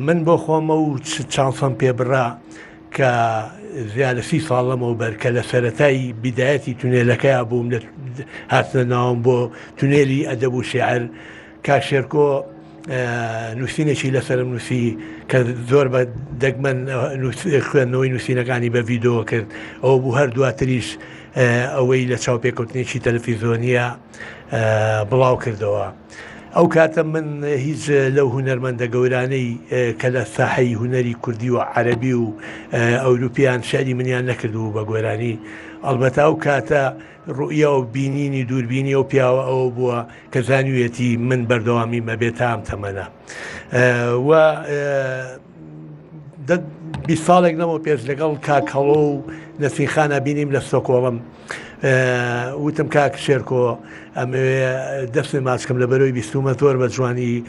من بۆ خۆمە و چانسەم پێبڕا کە زیادە 30 ساڵ لەمەوبەر کە لە سەرەتای بیدایەتی تونێلەکەی بووم لە هاتنە ناوم بۆ تونێلی ئەدەب و شێعر کاک شێرکۆ نووسینێکی لەسرم نووسی کە زۆر بە دەگمەن خوێندنەوەی نووسینەکانی بە ڤیدۆ کرد ئەوە بوو هەر دواتریش ئەوەی لە چاوپێکەوتنێکی تەلەڤیزۆنیە بڵاو کردەوە. ئەو کاتە من هیچ لەو هونەرمەندە گەورانەی کە لە ساحەی هونەری کوردی و عەرەبی و ئەوروپیان شعری منیان نەکردو بە گۆرانی. ئەلبەتە ئەو کاتە ڕوئیا و بینینی دووربینی و پیاوە ئەوە بووە کە زانویەتی من بەردەوامی مەبێت تام تەمەنە و 20 ساڵێک نەمەوە پێش لەگەڵ کاکەڵۆ و نەسیخانە بینیم لە ستۆکۆڵم وتم کاک شێرکۆ ئەمەوێ دەستێ ماچکەم لە بەرەوەی بیستومە زۆر بە جوانی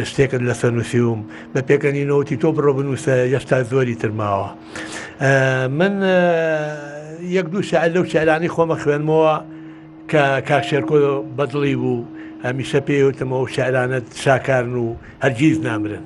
شتێکت لەسەر نووسیوم بە پێکەنینەوەتی تۆ بڕۆ بنووسە هێشتا زۆری ترماوە. من یەک دوو شاعر لەو شاعرانی خۆمە خوێنمەوە کە کاک شێرکۆ بەدڵی بوو هەمیشە پێوتمەوە شاعرانت شاکارن و هەرگیز نامرن.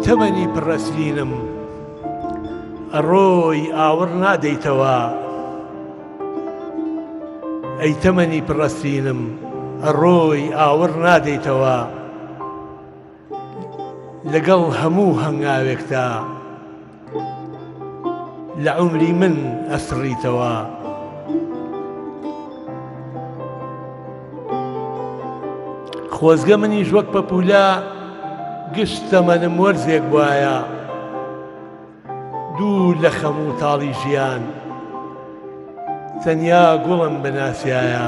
تەمەنی پڕەسلینم ئەڕۆی ئاور نادەیتەوە ئەی تەمەنی پڕەسلینم ئەڕۆی ئاور نادەیتەوە لەگەڵ هەموو هەنگاوێکدا لە عومری من ئەسڕیتەوە خۆزگە منیش وەک پەپولە گشت تەمەنم وەرزێک وایە دوور لە خەم و تاڵی ژیان تەنیا گوڵم بەناسیایە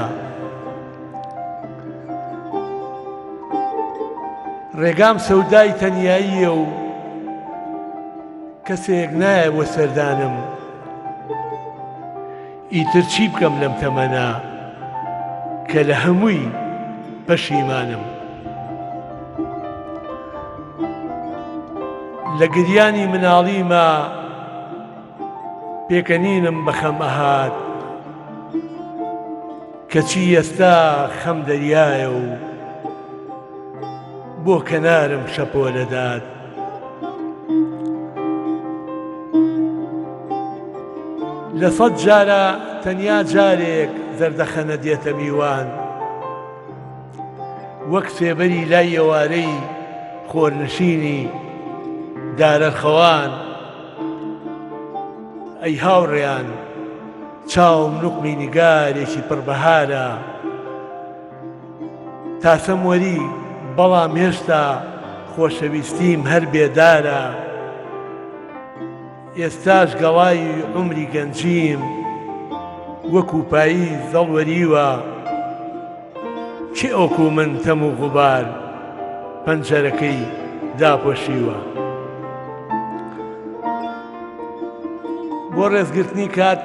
ڕێگام سەودای تەنیاییە و کەسێک نایە بۆ سەردانم ئیتر چی بکەم لەم تەمەنە کە لە هەمووی پەشیمانم لە گریانی مناڵیمە پێکەنینم بەخەم ئەهات کەچی ئێستا خەم دەریایە و بۆ کەنارم شەپۆ دەدات لە 100 جارە تەنیا جارێک زەردەخەنە دێتە میوان وەک سێبەری لای ئێوارەی خۆرنشینی دارەرخەوان ئەی هاوڕێیان چاوم نوقمی نیگارێکی پڕبەهارە تاسەم وەری بەڵام هێشتا خۆشەویستیم هەر بێدارە ئێستاش گەڵای عومری گەنجیم وەکو پایی زەڵوەریوە چی ئۆکو من تەم و غوبار پەنجەرەکەی داپۆشیوە بۆ ڕێزگرتنی کات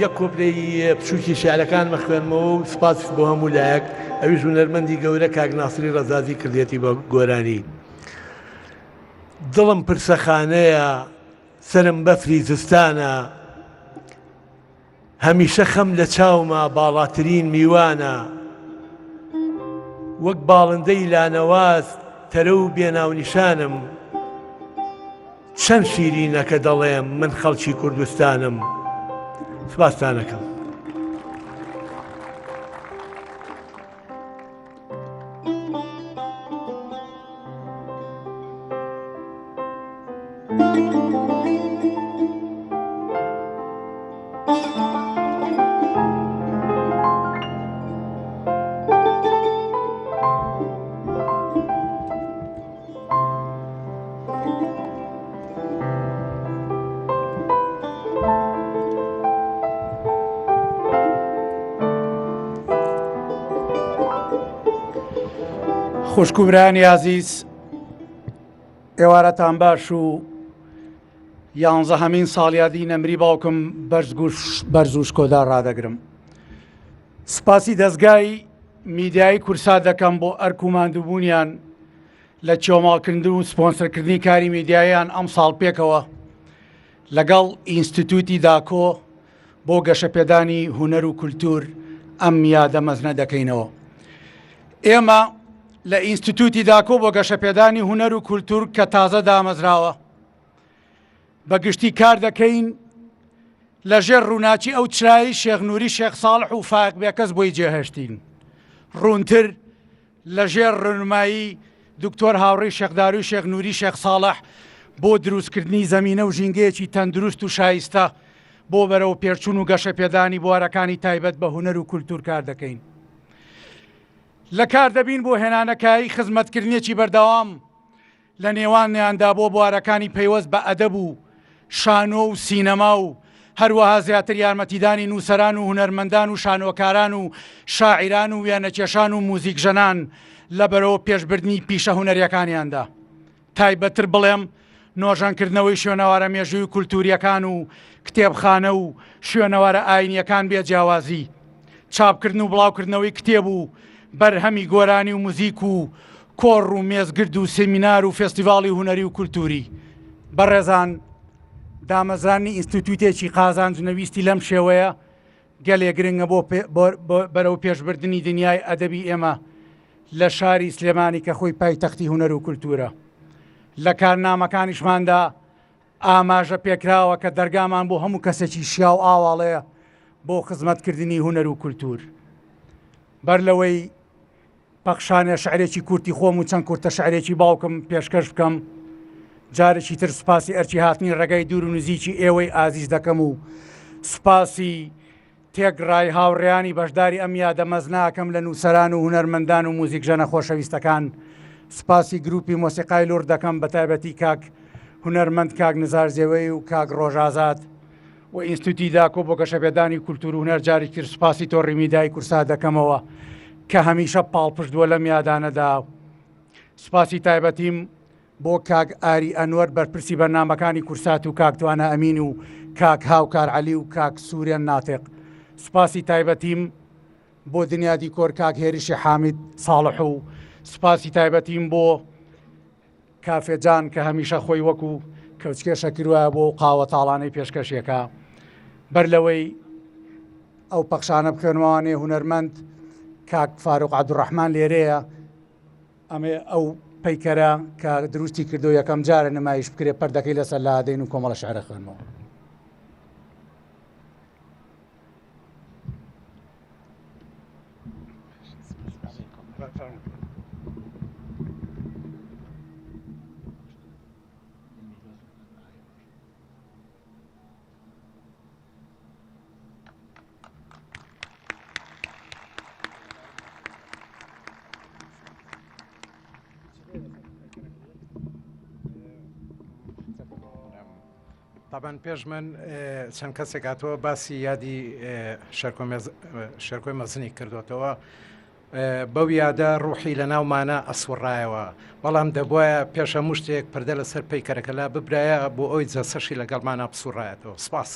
یەک کۆپلەی بچووکی شیعرەکانمە خوێنمەوە و سپاس بۆ هەموو لایەک ئەویش هونەرمەندی گەورە کاک ناسری ڕەزازی کردێتی بە گۆرانی دڵم پرسەخانەیە سرم بەفری زستانە هەمیشە خەم لە چاومە باڵاترین میوانە وەک باڵندەی لانەواز تەرە و بێناونیشانم چەند شیرینە کە دەڵێم من خەڵکی کوردستانم سپاستانەکەم خوشکوبرانی عزیز، ئێوارەتان باش و 11 ساڵیادی نەمری باوکم بەرز و شکۆدا ڕدەگرم. سپاسی دەستگای میدیایی کورسا دەکەم بۆ ئەرکوماندووبوونیان لە چۆماڵکردن و سپۆنسەرکردنی کاری میدیاییان ئەم ساڵ پێکەوە لەگەڵ ئینستیتوتی داکۆ بۆ گەشەپێدانی هونەر و کولتور ئەم یادە مەزنە دەکەینەوە. ئێمە لە ئینستیتوتی داکۆ بۆ گەشەپێدانی هونەر و کولتور کە تازە دامەزراوە بەگشتی کار دەکەین لەژێر ڕووناچی ئەو چرایی شێخ نووری شێخ ساڵح و فاق بێکەس بۆی جێهێشتین. ڕوونتر لەژێر ڕێنمایی دکتۆر هاوڕێی شێخداروی شێخ نووری شێخ ساڵح بۆ دروستکردنی زەمینە و ژینگەیەکی تەندروست و شایستە بۆ بەرەو پێچوون و گەشەپێدانی بوارەکانی تایبەت بە هونەر و کولتور کار دەکەین. لە کار دەبین بۆ هێنانەکایی خزمەتکردنیەکی بەردەوام لە نێوانیاندا بۆ بوارەکانی پەیوەست بە ئەدەب و شانۆ و سینەما و هەروەها زیاتر یارمەتیدانی نووسەران و هونەرمەندان و شانۆکاران و شاعیران و وێنەکێشان و موزیکژەنان لە بەرەوە پێشبردنی پیشە هونەریەکانیاندا. تایبەتر بڵێم نۆژەنکردنەوەی شوێنەوارە مێژووی و کولتوریەکان و کتێبخانە و شوێنەوارە ئاینیەکان بێ جیاوازی، چاپکردن و بڵاوکردنەوەی کتێب و بەرهەمی گۆرانی و موزیک و کۆڕ و مێزگرد و سێمینار و فێستیڤاڵی هونەری و کولتوری. بەڕێزان، دامەزرانی ئینستیتوتێکی قازانجنەویستی لەم شێوەیە گەلێ گرنگە بۆ بەرەو پێشبردننی دنیای ئەدەبی ئێمە لە شاری سلێمانی کە خۆی پایتەختی هونەر و کولتورە. لە کارنامەکانیشماندا ئاماژە پێکراوە کە دەرگامان بۆ هەموو کەسێکی شیا و ئاواڵەیە بۆ خزمەتکردنی هونەر و کولتور. بەر لەوەی پەخشانە شعرێکی کورتی خۆم و چەند کورتە شعرێکی باوکم پێشکەش بکەم، جارێکی تر سوپاسی ئەرچی هاتنی ڕێگای دوور و نزیکی ئێوەی ئازیز دەکەم و سوپاسی تێگڕای هاوڕێیانی بەشداری ئەم یادە مەزناکەم لە نووسەران و هونەرمەندان و موزیکژەنە خۆشەویستەکان. سوپاسی گروپی مۆسیقای لور دەکەم بە تایبەتی کاک هونەرمەند کاک نزار زێوەی و کاک ڕۆژازاد و ئینستیتوتی داکۆ بۆ گەشەپێدانی کولتور و هونەر. جاری تر سوپاسی تۆڕی میدیایی کورسا دەکەمەوە کە هەمیشە پاڵپشتووە لەم یادانەدا. سوپاسی تایبەتیم بۆ کاک ئاری ئەنوەر بەرپرسی بەرنامەکانی کورسات و کاک توانە ئەمین و کاک هاوکار عەلی و کاک سوورێن ناتێق. سوپاسی تایبەتیم بۆ دنیادی کۆر کاک هێرشی حامید ساڵح و سوپاسی تایبەتیم بۆ کافێجان کە هەمیشە خۆی وەکو کەوچکێشە کردووە بۆ قاوە تاڵانەی پێشکەشێکە. بەر لەوەی ئەو پەخشانە بخێنمەوانێ هونەرمەند کاک فاروق عەبدوڕەحمان لێرەیە، ئەمێ ئەو پەیکەرە کە دروستی کردو یەکەم جارە نمایش بکرێ پەردەکەی لەسەر لادەین و کۆمەڵە شعرە خوێنمەوە. طبعاً پێش من چەند کەسێک هاتووە باسی یادی شێرکۆی مەزنی کردوتەوە. بەو یادە ڕوحی لە ناومانە ئەسوڕایەوە، بەڵام دەبواە پێشە مشتێک پردە لەسەر پەیکەرەکەلا ببرایە بۆ ئەوی جەسەشی لەگەڵمانە بسوڕایەتەوە. سپاس.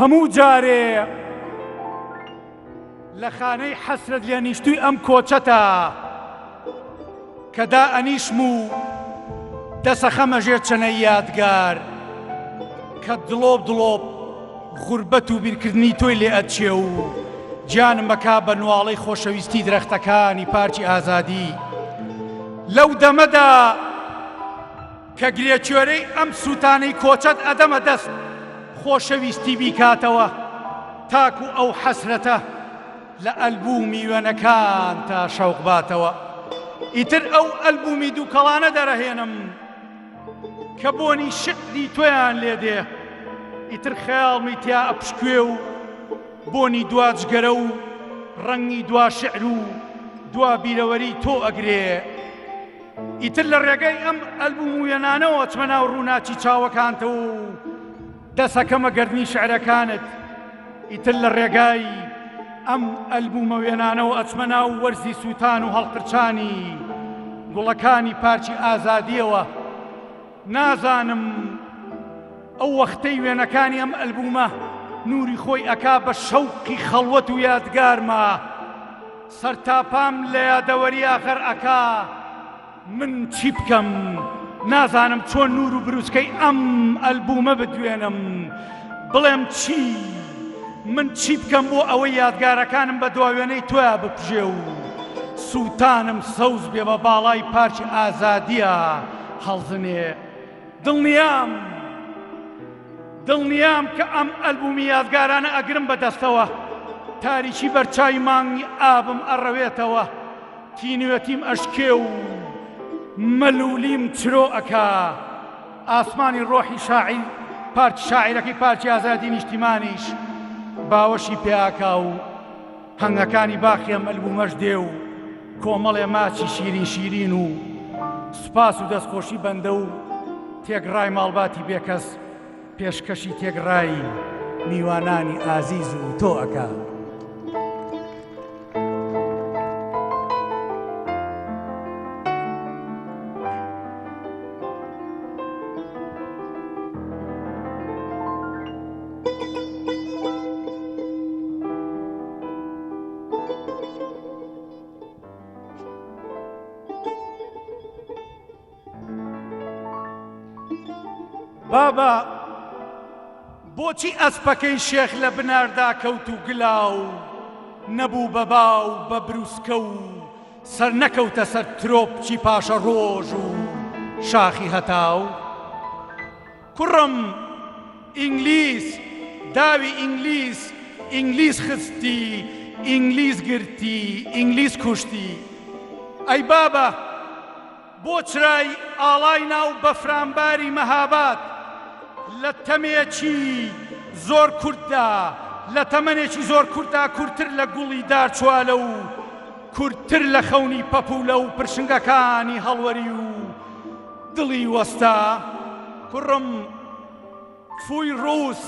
هەموو جارێ لە خانەی حەسرەت لێ نیشتووی ئەم کۆچەتە کە دا ئەنیشم و دەسەخەمە ژێر چەنەی یادگار کە دڵۆب دڵۆب غوربەت و بیرکردنی تۆی لێ ئەچێ و گیانم بەکا بە نواڵەی خۆشەویستی درەختەکانی پارکی ئازادی. لەو دەمەدا کە گرێچۆرەی ئەم سووتانەی کۆچەت ئەدەمە دەست خۆشەویستی بیکاتەوە، تاکو ئەو حەسرەتە لە ئەلبومی وێنەکان تا شەوق باتەوە. ئیتر ئەو ئەلبومی دووکەڵانە دەرەهێنم کە بۆنی شقی تۆیان لێ دێ، ئیتر خەیاڵمی تیا ئەپشکوێ و بۆنی دواجگەرە و ڕەنگی دوا شعر و دوا بیرەوەری تۆ ئەگرێ ئیتر لە ڕێگەی ئەم ئەلبوم و وێنانەوە چمە ناو ڕووناچی چاوەکانتەوە و دەسەکەمە گەردنی شعرەکانت ئیتر لە ڕێگای ئەم ئەلبومە وێنانەوە ئەچمە ناو وەرزی سووتان و هەڵقرچانی گوڵەکانی پارچی ئازادیەوە نازانم ئەو وەختەی وێنەکانی ئەم ئەلبومە نوری خۆی ئەکا بە شەوقی خەڵوەت و یادگارمە سەرتاپام لە یادەوەری ئاخر ئەکا من چی بکەم نازانم چۆن نور و بروسکەی ئەم ئەلبومە بدوێنم بڵێم چی من چی بکەم بۆ ئەوەی یادگارەکانم بە دواوێنەی تۆیە بپژێ و سووتانم سەوز بێ بە باڵای پارچی ئازادیە هەڵزنێ دڵنیام کە ئەم ئەلبومی یادگارانە ئەگرم بەدەستەوە تاریکی بەرچاوی مانگی ئابم ئەڕەوێتەوە تینوێتیم ئەشکێ و مەلولیم چرۆ ئەکا ئاسمانی ڕۆحی شاعیر پارچی شاعیرەکەی پارچی ئازادی نیشتیمانیش باوەشی پێاکا و هەنگەکانی باخی ئەم ئەلبومەش دێ و کۆمەڵێ ماچی شیرین و سوپاس و دەستخۆشی بەندە و تێگڕای ماڵباتی بێکەس پێشکەشی تێگڕای میوانانی ئازیز و تۆ ئەکا بابا بۆچی ئەسپەکەی شێخ لە بناردا کەوت و گلاو نەبوو بە باو بە بروسکە و سەر نەکەوتە سەر ترۆپچی پاشە ڕۆژ و شاخی هەتاو کوڕم ئینگلیس داوی ئینگلیس خستی ئینگلیس گرتی ئینگلیس کوشتی ئەی بابە بۆ چرای ئاڵای ناو بەفرامباری مەهاباد لە تەمێکی زۆر کورددا لە تەمەنێکی زۆر کورددا کورتتر لە گوڵی دارچوالە و کورتتر لە خەونی پەپولە و پرشنگەکانی هەڵوەری و دڵی وەستا کوڕم فووی ڕووس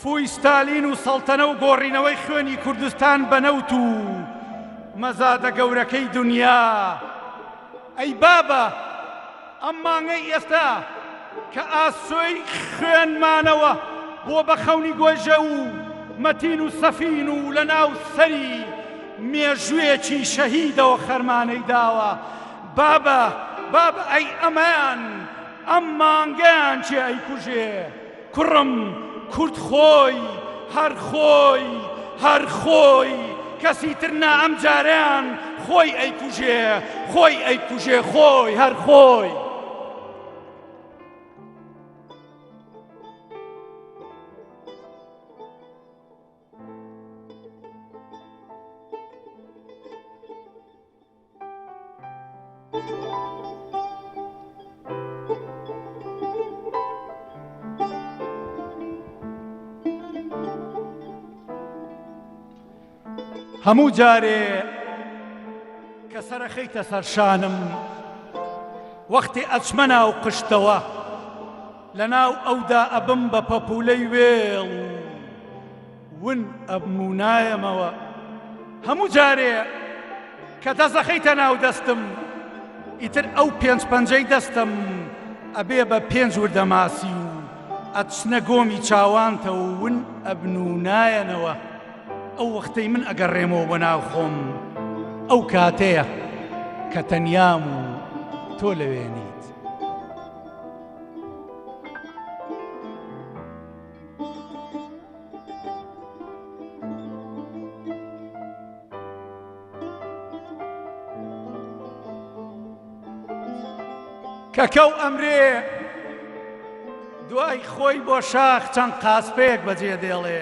فووی ستالین و سەڵتەنە و گۆڕینەوەی خوێنی کوردستان بەنەوت و مەزادە گەورەکەی دنیا ئەی بابە ئەم مانگەی ئێستا کە ئاسۆی خوێنمانەوە بۆ بە خەونی گۆژە و مەتین و سەفین و لە ناو سەری مێژوێکی شەهیدەوە خەرمانەی داوە بابە ئەی ئەمان ئەم مانگەیان چێ ئەی کوژێ کوڕم کورد خۆی هەر خۆی کەسی تر نا ئەم جاریان خۆی ئەیکوژێ خۆی هەر خۆی هەموو جارێ کە سەرەخەیتە سەر شانم وەختی ئەچمە ناو قشتەوە لە ناو ئەودا ئەبم بە پەپولەی وێڵ ون ئەبمونایەمەوە هەموو جارێ کە دەزەخەیتە ناو دەستم ئیتر ئەو پێنج پەنجەی دەستم ئەبێ بە پێنج وردەماسی و ئەچنە گۆمی چاوانتە و ون ئەبنونایەنەوە ئەو وەختەی من ئەگەڕێمەوە بە ناو خۆم ئەو کاتەیە کە تەنیام و تۆ لەوێنیت کەکەو ئەمرێ دوای خۆی بۆ شاخ چەند قاسپەیەک بەجێ دێڵێ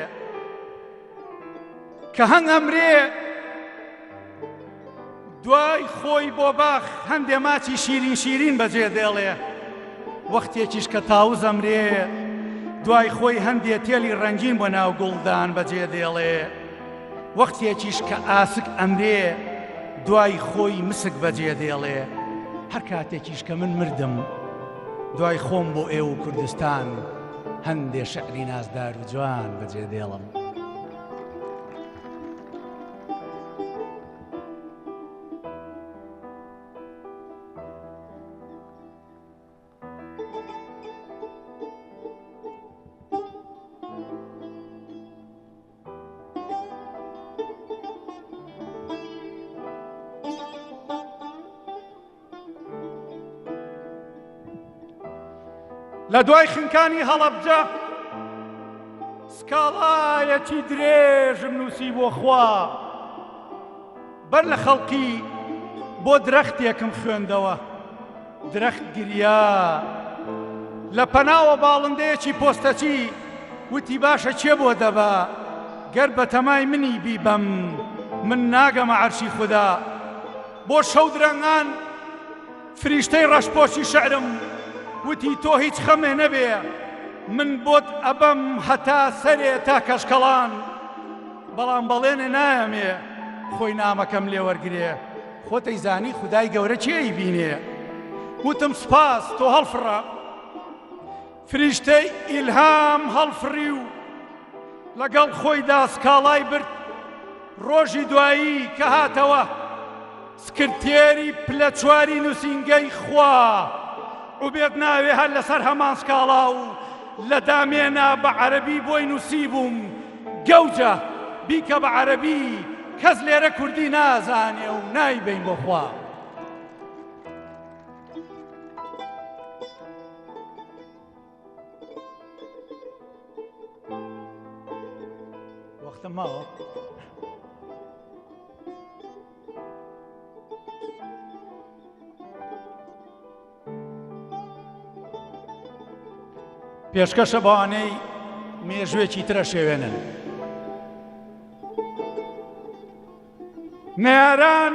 کە هەنگ ئەمرێ دوای خۆی بۆ باخ هەندێ ماچی شیرین بەجێ دێڵێ وەختێکیش کە تاوز ئەمرێ دوای خۆی هەندێ تێلی ڕەنگین بۆ ناو گوڵدان بەجێ دێڵێ وەختێکیش کە ئاسک ئەمرێ دوای خۆی مسک بەجێ دێڵێ هەر کاتێکیش کە من مردم دوای خۆم بۆ ئێوە کوردستان هەندێ شعری نازدار و جوان بەجێ دێڵم لە دوای خنکانی هەڵەبجە سکاڵایەکی درێژم نووسی بۆ خوا بەر لە خەڵکی بۆ درەختێکم خوێندەوە درەخت گریا لە پەناوە باڵندەیەکی پۆستەچی وتی باشە چێ بۆ دەبا گەر بە تەمای منی بیبەم من ناگەمە عەرشی خودا بۆ شەو درەنگان فریشتەی ڕەشپۆشی شەعرم وتی تۆ هیچ خەمێ نەبێ من بۆت ئەبەم هەتا سەرێ تا کەشکەڵان بەڵام بەڵێنێ نایەمێ خۆی نامەکەم لێ وەرگرێ خۆتەی زانی خودای گەورە چێی بینێ وتم سپاس تۆ هەڵفڕە فریشتەی ئیلهام هەڵفڕی و لەگەڵ خۆیدا سکاڵای برد ڕۆژی دوایی کە هاتەوە سکرتێری پلە چواری نووسینگەی خوا و بێت ناوێ هەر لەسەر هەمان سکاڵا و لە دامێنا بە عەرەبی بۆی نووسی بووم گەوجە بیکە بە عەرەبی کەس لێرە کوردی نازانێ و نایبین بۆ خوا وەختم ماوە پێشکەشە بەوانەی مێژوێکی ترە شێوێنن نێران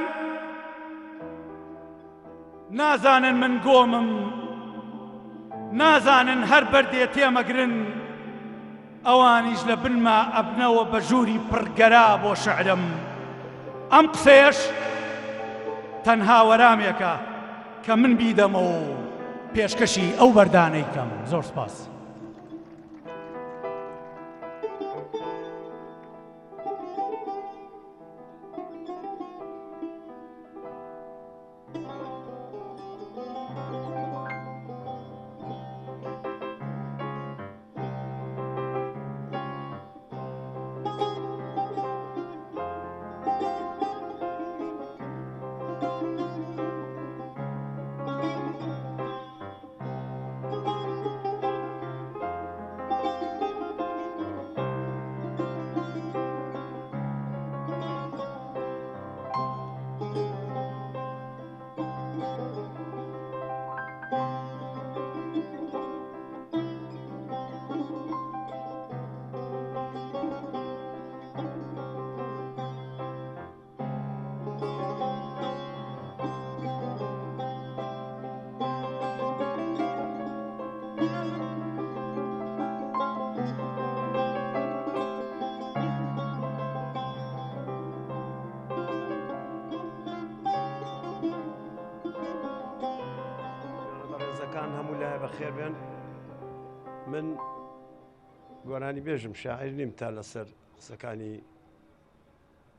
نازانن من گۆمم نازانن هەر بەردێ تێمەگرن ئەوانیش لە بنما ئەبنەوە بە ژووری پڕگەرا بۆ شەعرم ئەم قسەیەش تەنها وەرامێکە کە من بیدەمەوە پێشکەشی ئەو بەردانەی کەم زۆر سپاس بەخێر بێن من گۆرانی بێژم شاعیر نیم تا لەسەر قسەکانی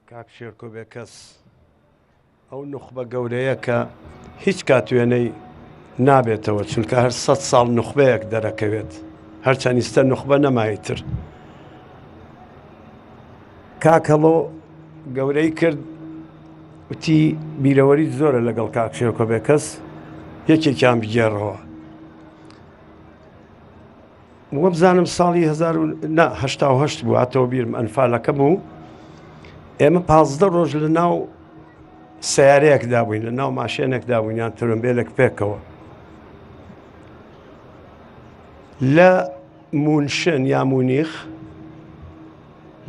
کاک شێرکۆ بێکەس ئەو نوخبە گەورەیە کە هیچ کاتوێنەی نابێتەوە چونکە هەر 100 ساڵ نوخبەیەک دەرەکەوێت هەرچەندیستە نوخبە نەمایتر کاکەڵۆ گەورەی کرد وتی بیرەوەری زۆرە لەگەڵ کاک شێرکۆ بێکەس یەکێکیان بگێڕەوە وە بزانم ساڵی 1970 بوو هاتەوە بیرم ئەنفالەکە بوو ئێمە 15 ڕۆژ لە ناو سیارەیەکدا بووین لە ناو ماشێنێکدا بووینیان ترمبێلێک پێکەوە لە مونشن یا مونیخ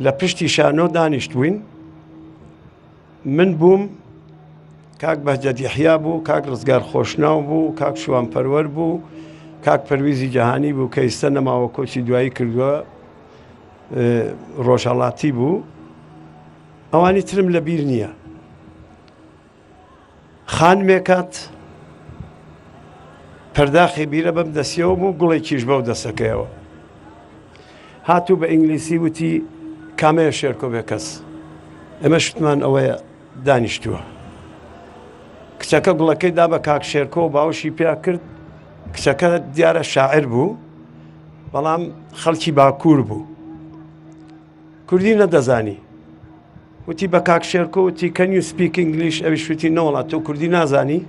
لە پشتی شانۆ دانیشت بووین من بووم کاک بەهجەت یەحیا بوو کاک ڕزگار خۆشناو بوو کاک شوان پەروەر بوو کاک پەرویزی جەهانی بوو کە ئێستا نەماوە کۆچی دوایی کردووە ڕۆژهەڵاتی بوو ئەوانی ترم لە بیر نییە خانمێکات پەرداخی بیرە بەم دەستیەوە بوو گوڵێکیش بەو دەسەکەیەوە هاتوو بە ئینگلیسی وتی کامەیە شێرکۆ بێ کەس ئێمە شتمان ئەوەیە دانیشتووە کچەکە گوڵەکەی دا بە کاک شێرکۆ و باوشی پیا کرد کچەکە دیارە شاعر بوو بەڵام خەڵکی باکوور بوو کوردی نەدەزانی وتی بە کاک شێرکۆ وتی can you speak English ئەویش وتی نەوەڵا تۆ کوردی نازانی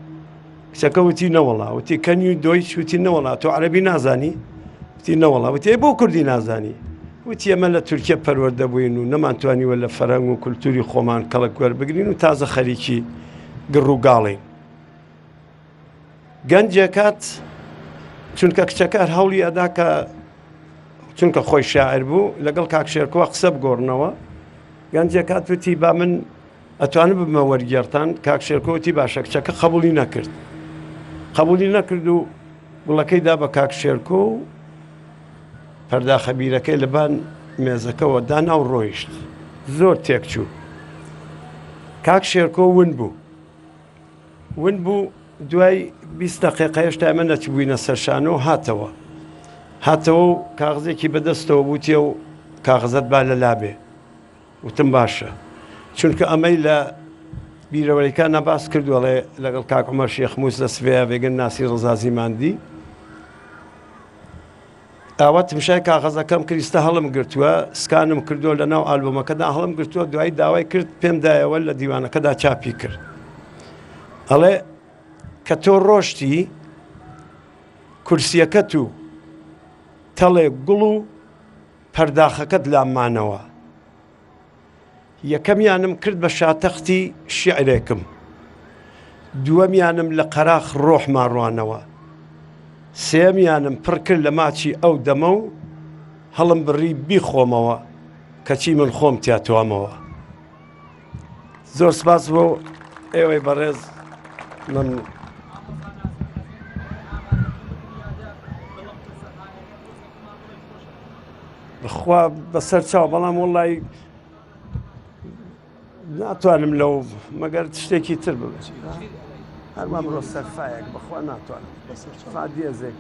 کچەکە وتی نەوەڵا وتی can you Deutsch وتی نەوەڵا تۆ عەرەبی نازانی وتی نەوەڵا وتی بۆ کوردی نازانی وتی ئەمە لە تورکیا پەروەردە بووین و نەمانتوانیوە لە فەرەنگ و کولتوری خۆمان کەڵک وەربگرین و تازە خەریکی گڕ و گاڵین گەنجێکات چونکە کچەکە هەوڵی ئەدا کە چونکە خۆی شاعر بوو لەگەڵ کاک شێرکۆ قسە بگۆڕنەوە گەنجێکات وتی با من ئەتوانم بمە وەرگێڕتان کاک شێرکۆ وتی باشە کچەکە قبوڵی نەکرد و گوڵەکەی دا بە کاک شێرکۆ و پەرداخە بیرەکەی لەبان مێزەکەەوە دانا و ڕۆیشت زۆر تێکچوو کاک شێرکۆ ون بوو دوای 20 دقیقە هێشتا ئەمە نەچبووینە سەرشانە و هاتەوە و کاغزێکی بەدەستەوە بوتێ و کاغزت با لە لابێ وتم باشە چونکە ئەمەی لە بیرەوەریکان نەباس کردووەڵێ لەگەڵ کاک عومەر شێخ مووس لە سڤەیە بێگەن ناسی ڕزازی ماندی ئاوا تمشای کاغەزەکەم کریستە هەڵم گرتووە سکانم کردووە لە ناو ئالبۆمەکەدا هەڵم گرتووە دوایی داوای کرد پێم دایەوە لە دیوانەکەدا چاپی کرد ئەڵێ کە تۆ ڕۆشتی کورسیەکەت و تەڵێ گوڵ و پەرداخەکەت لامانەوە یەکەمیانم کرد بە شاتەختی شیعرێکم دووەمیانم لە قەراخ ڕۆحمان ڕوانەوە سێمیانم پڕ کرد لە ماچی ئەو دەمە و هەڵم بڕی بیخۆمەوە کەچی من خۆم تیاتوامەوە زۆر سپاس بۆ ئێوەی بەڕێز من بخوا بەسەر چاو بەڵام وەڵی ناتوانم لەو مەگەر شتێکی تر ببێت هەرمان بڕۆ سەرفایەک بەخوا ناتوانم فادیێزێک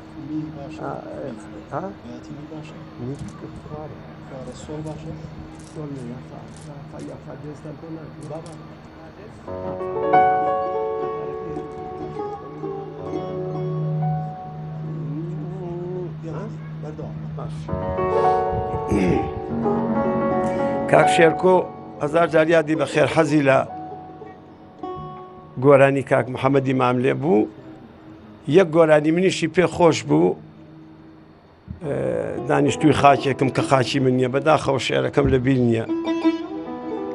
کاک شێرکۆ هەزار جار یادی بە خێر حەزی لە گۆرانی کاک محەممەدی ماملێ بوو یەک گۆرانی منیشی پێ خۆش بوو دانیشتووی خاکێکم کە خاچی من نییە بەداخەوە شێعرەکەم لە بیر نییە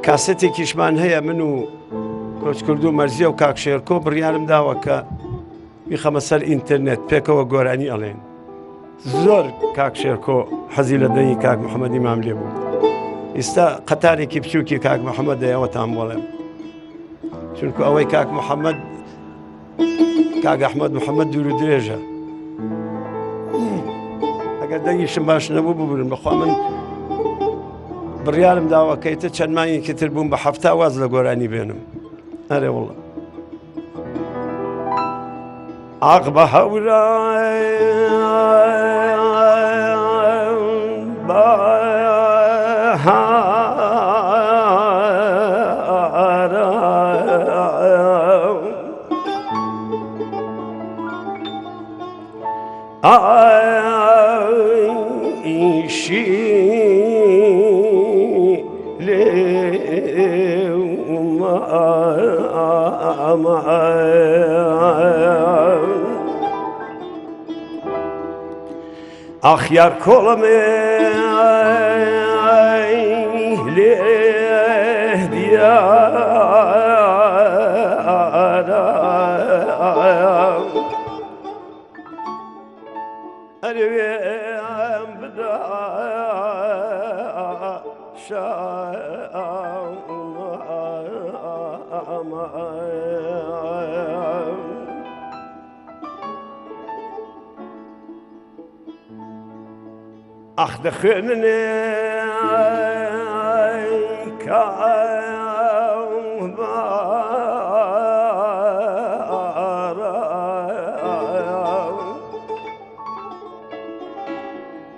کاسێتێکیشمان هەیە من و کۆچکردو مەرزیە و کاک شێرکۆ بڕیارم داوە کە میخەمە سەر ئینتەرنێت پێکەوە گۆرانی ئەڵێن زۆر کاک شێرکۆ حەزی لە دەنگی کاک محەممەدی ماملێ بوو ئێستا قەتارێکی بچووکی کاک محەممەد دەیەوەتان بۆڵێم چونکە ئەوەی کاک محەممەد کاک ئەحمەد محەممەد دوور و درێژە ئەگەر دەنگیشم باش نەبوو ببرن بەخوا من بڕیارم داوەکەیتە چەند مانگێکی تر بووم بە 7 واز لە گۆرانی بێنم ئەرێ وڵە عاق بە عیشی ئاخیار کۆڵەمێ لێ دیارە ئەرێم بدا أخذ خنني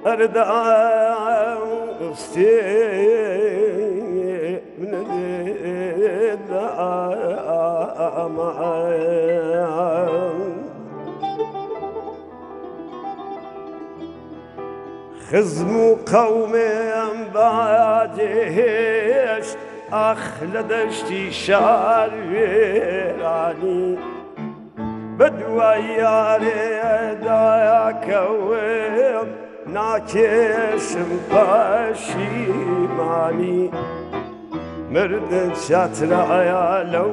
أرد أفتي من خزم قومي بعدهش أخلدشتي شاريراني بدوى ياري دايا كويم ناكشم باشيماني مردن شاترايا لو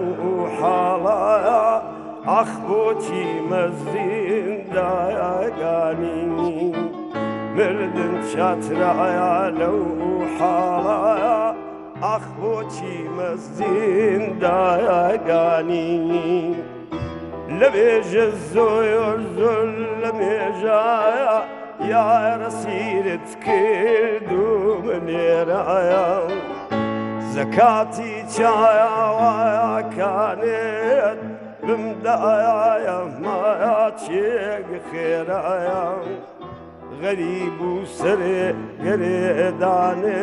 حالايا أخبوتي مزين دايا قاني مردن شاترايا لو حالايا أخبوتي مزين دايا قاني لبيج الزوير لميجايا يا رسيلة كردو من رايا زكاتي جايا ويا كانت بمدايا ما ياتيك خيرايا غريب وسري قريداني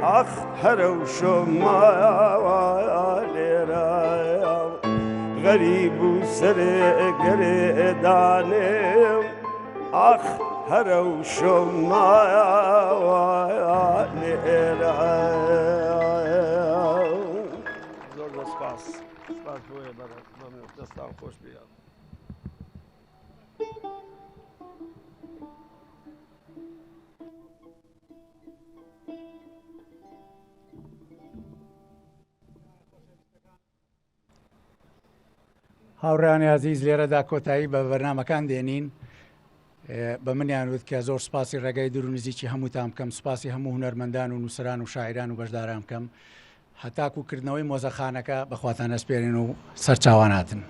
أخ هروشو ما ويا لرايا غريب وسري قريداني أخ هروشو ما ويا لرايا زور سپاس بويا برا ممنون دستان خوش بیاد هاوڕانی عزیز لێرەدا کۆتایی بە بەرنامەکان دێنین بە منیان وت کە زۆر سپاسی ڕێگای دوور و نزیکی هەمووتان بکەم سپاسی هەموو هونەرمەندان و نووسران و شاعران و بەشداران بکەم هەتاکوکردنەوەی مۆزەخانەکە بەخواتان ئەسپێرین و سەرچاواناتن.